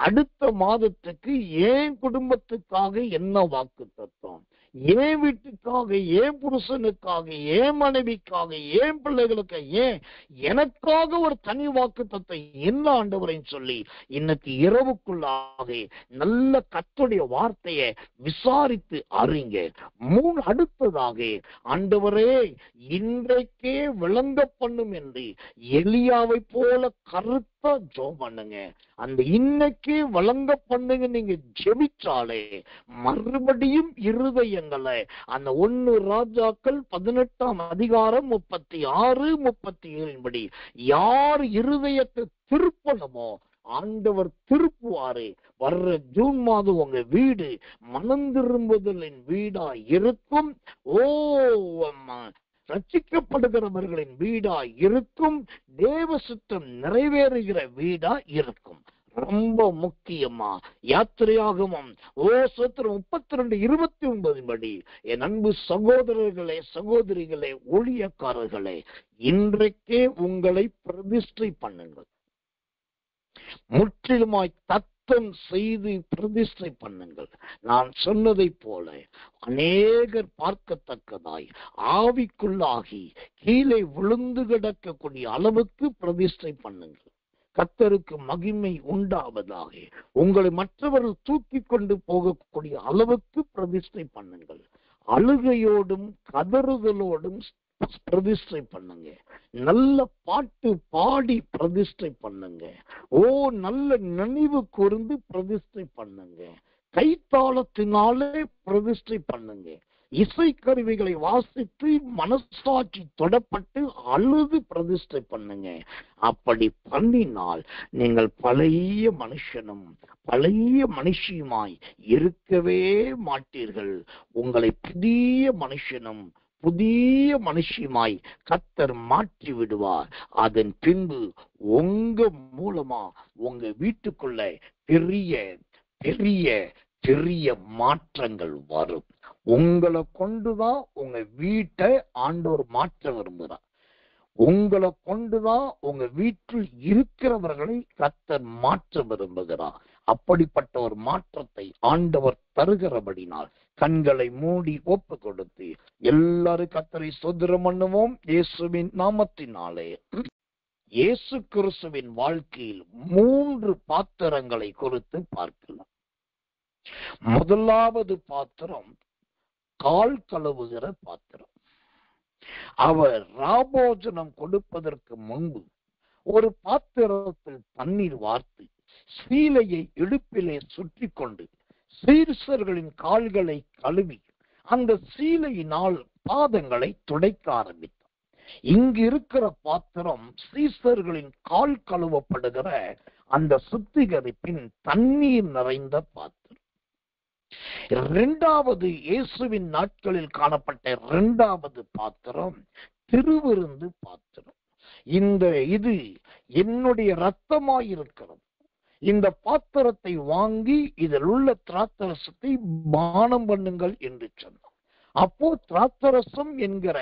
அடுத்த மாதத்துக்கு ஏன் குடும்பத்துக்காக என்ன வாக்கு தத்துவம், ஏன் வீட்டுக்காக, ஏன் புருஷனுக்காக, ஏன் மனைவிக்காக, ஏன் பிள்ளைகளுக்கு, ஏன் எனக்காக ஒரு தனி வாக்குத்தத்தை என்ன ஆண்டவரைன்னு சொல்லி இன்னைக்கு இரவுக்குள்ளாக நல்ல கர்த்தருடைய வார்த்தையை விசாரித்து அறிங்க. அடுத்ததாக, ஆண்டவரே இன்றைக்கே விளங்க பண்ணும் என்று எலியாவை போல கருத்த ஜெபம் பண்ணுங்க. அந்த இன்னைக்கு வழங்க பண்ணுங்க. நீங்க ஜெபிச்சாலே மறுபடியும் இருதயங்களை அந்த 1 ராஜாக்கள் 18:36-37 படி யார் இருதயத்தை திருப்பணுமோ ஆண்டவர் திருப்புவாரே. வர்ற ஜூன் மாதம் உங்க வீடு மனம் திரும்புதலின் வீடா இருக்கும். ரட்சிக்கப்படுகிறவர்களின் வீடா இருக்கும். தேவ சித்தம் நிறைவேறுகிற வீடா இருக்கும். ரொம்ப முக்கியமா யாத்திரையாகமம் 32:29 படி என் அன்பு சகோதரர்களே, சகோதரிகளே, ஊழியக்காரர்களே, இன்றைக்கே உங்களை பிரதிஷ்டை பண்ணுங்கள். முற்றிலுமாய் தத்தம் செய்து பிரதிஷ்டை பண்ணுங்கள். நான் சொன்னதை போல அநேகர் பார்க்கத்தக்கதாய் ஆவிக்குள்ளாகி கீழே விழுந்து கிடக்கக்கூடிய அளவுக்கு பிரதிஷ்டை பண்ணுங்கள். கர்த்தருக்கு மகிமை உண்டாவதாக. உங்களை மற்றவர்கள் தூக்கி கொண்டு போகக்கூடிய அளவுக்கு பிரதிஷ்டை பண்ணுங்கள். அழுகையோடும் கதறுதலோடும் பிரதிஷ்டை பண்ணுங்க. நல்ல பாட்டு பாடி பிரதிஷ்டை பண்ணுங்க. நல்ல நினைவு கூர்ந்து பிரதிஷ்டை பண்ணுங்க. கைத்தாளத்தினாலே பிரதிஷ்டை பண்ணுங்க. இசைக்கருவிகளை வாசித்து மனசாட்சி தொடப்பட்டு அழுது பிரதிஷ்டை பண்ணுங்க. அப்படி பண்ணினால் நீங்கள் பழைய மனுஷனும் பழைய மனுஷியுமாய் இருக்கவே மாட்டீர்கள். உங்களை புதிய மனுஷனும் புதிய மனுஷியுமாய் கர்த்தர் மாற்றி விடுவார். அதன் பின்பு உங்க மூலமா உங்க வீட்டுக்குள்ள பெரிய பெரிய பெரிய மாற்றங்கள் வரும். உங்களை கொண்டுதான் உங்க வீட்டை ஆண்டவர் மாற்ற விரும்புகிறார். உங்களை கொண்டுதான் உங்க வீட்டில் இருக்கிறவர்களை கர்த்தர் மாற்ற விரும்புகிறார். அப்படிப்பட்ட ஒரு மாற்றத்தை ஆண்டவர் தருகிறபடினால் கண்களை மூடி ஒப்பு கொடுத்து எல்லாரும் கர்த்தரை ஸ்தோத்திரம் பண்ணுவோம். இயேசுவின் நாமத்தினாலே. இயேசு கிறிஸ்துவின் வாழ்க்கையில் 3 பாத்திரங்களை குறித்து பார்க்கலாம். முதலாவது பாத்திரம் கால் கழுவுகிற பாத்திரம். அவர் ராபோஜனம் கொடுப்பதற்கு முன்பு ஒரு பாத்திரத்தில் தண்ணீர் வார்த்து சீலையை இடுப்பிலே சுற்றி கொண்டு சீர்சர்களின் கால்களை கழுவி அந்த சீலையினால் பாதங்களை துடைக்க ஆரம்பித்தார். இங்கு இருக்கிற பாத்திரம் சீசர்களின் கால் கழுவப்படுகிற அந்த சுத்திகரிப்பின் தண்ணீர் நிறைந்த பாத்திரம். இரண்டாவது இயேசுவின் நாட்களில் காணப்பட்ட இரண்டாவது பாத்திரம் திருவிருந்து பாத்திரம். இது என்னுடைய இரத்தமாயிருக்கிறது. இந்த பாத்திரத்தை வாங்கி இதில் உள்ள திராட்சரசத்தை பானம் பண்ணுங்கள் என்று சொன்னார். அப்போ திராட்சரசம் என்கிற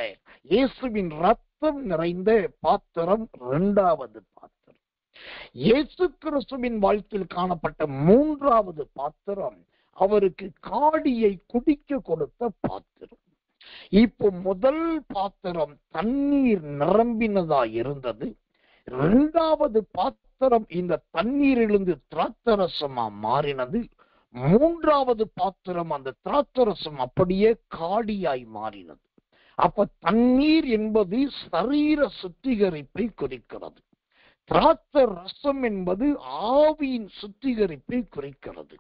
இயேசுவின் ரத்தம் நிறைந்த பாத்திரம் இரண்டாவது பாத்திரம். இயேசு கிறிஸ்துவின் வாழ்க்கையில் காணப்பட்ட மூன்றாவது பாத்திரம் அவருக்கு காடியை குடிக்க கொடுத்த பாத்திரம். இப்போ முதல் பாத்திரம் தண்ணீர் நிரம்பினதா இருந்தது. இரண்டாவது பாத்திரம் இந்த தண்ணீரிலிருந்து திராட்சரசமா மாறினது. மூன்றாவது பாத்திரம் அந்த திராட்சரசம் அப்படியே காடியாய் மாறினது. அப்ப தண்ணீர் என்பது சரீர சுத்திகரிப்பை குறிக்கிறது. திராட்சரசம் என்பது ஆவியின் சுத்திகரிப்பை குறிக்கிறது.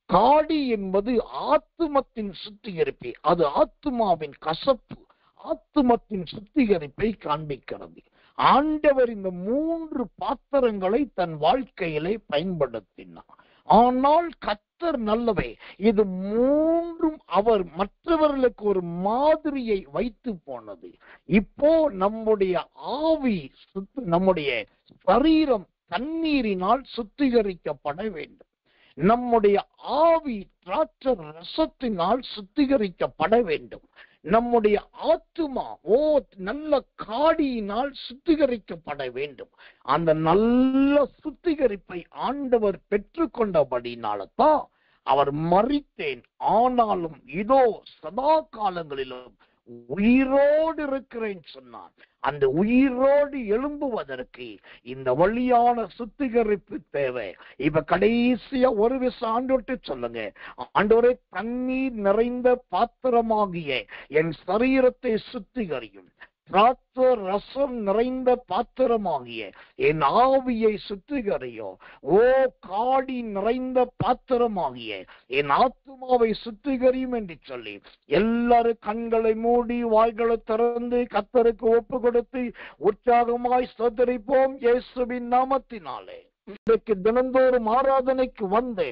காடி என்பது ஆத்துமத்தின் சுத்திகரிப்பை, அது ஆத்துமாவின் கசப்பு, ஆத்துமத்தின் சுத்திகரிப்பை காண்பிக்கிறது. ஆண்டவர் இந்த 3 பாத்திரங்களை தன் வாழ்க்கையிலே பயன்படுத்தினார். ஆனால் கர்த்தர் நல்லவே, இது 3ம் அவர் மற்றவர்களுக்கு ஒரு மாதிரியை வைத்து போனது. இப்போ நம்முடைய ஆவி, நம்முடைய சரீரம் தண்ணீரினால் சுத்திகரிக்கப்பட வேண்டும். நம்முடைய ஆவி திராட்சை ரசத்தினால் சுத்திகரிக்கப்பட வேண்டும். நம்முடைய ஆத்துமா நல்ல காடியினால் சுத்திகரிக்கப்பட வேண்டும். அந்த நல்ல சுத்திகரிப்பை ஆண்டவர் பெற்றுக்கொண்டபடினால்தான் அவர் மரித்தேன், ஆனாலும் இதோ சதா காலங்களிலும் உயிரோடு இருக்கிறேன் சொன்னார். அந்த உயிரோடு எழும்புவதற்கு இந்த வழியான சுத்திகரிப்பு தேவை. இப்ப கடைசியா ஒரு விஷயம் ஆண்டவர்கிட்ட சொல்லுங்க. ஆண்டவரே, தண்ணீர் நிறைந்த பாத்திரமாகிய என் சரீரத்தை சுத்திகரியும். திராட்சை ரசம் நிறைந்த பாத்திரமாகிய என் ஆவியை சுத்திகரியோ. காடி நிறைந்த பாத்திரமாகிய என் ஆத்துமாவை சுத்திகரியும் என்று சொல்லி எல்லாரும் கண்களை மூடி வாய்களை திறந்து கர்த்தருக்கு ஒப்பு கொடுத்து உற்சாகமாய் ஸ்தோத்திரிப்போம் இயேசுவின் நாமத்தினாலே. இன்றைக்கு தினந்தோறும் ஆராதனைக்கு வந்து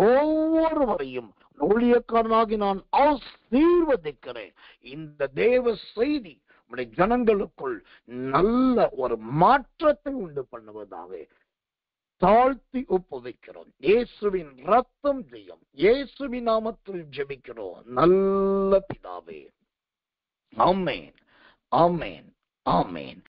ஒவ்வொருவரையும் ஊழியக்காரனாகி நான் ஆசீர்வதிக்கிறேன். இந்த தேவ செய்தி ஜனங்களுக்குள் நல்ல ஒரு மாற்றத்தை உண்டு பண்ணுவதாக தாழ்த்தி ஒப்புவிக்கிறோம். இயேசுவின் ரத்தம் ஜெயம். இயேசுவின் நாமத்தில் ஜெபிக்கிறோம் நல்ல பிதாவே. ஆமென், ஆமென், ஆமென்.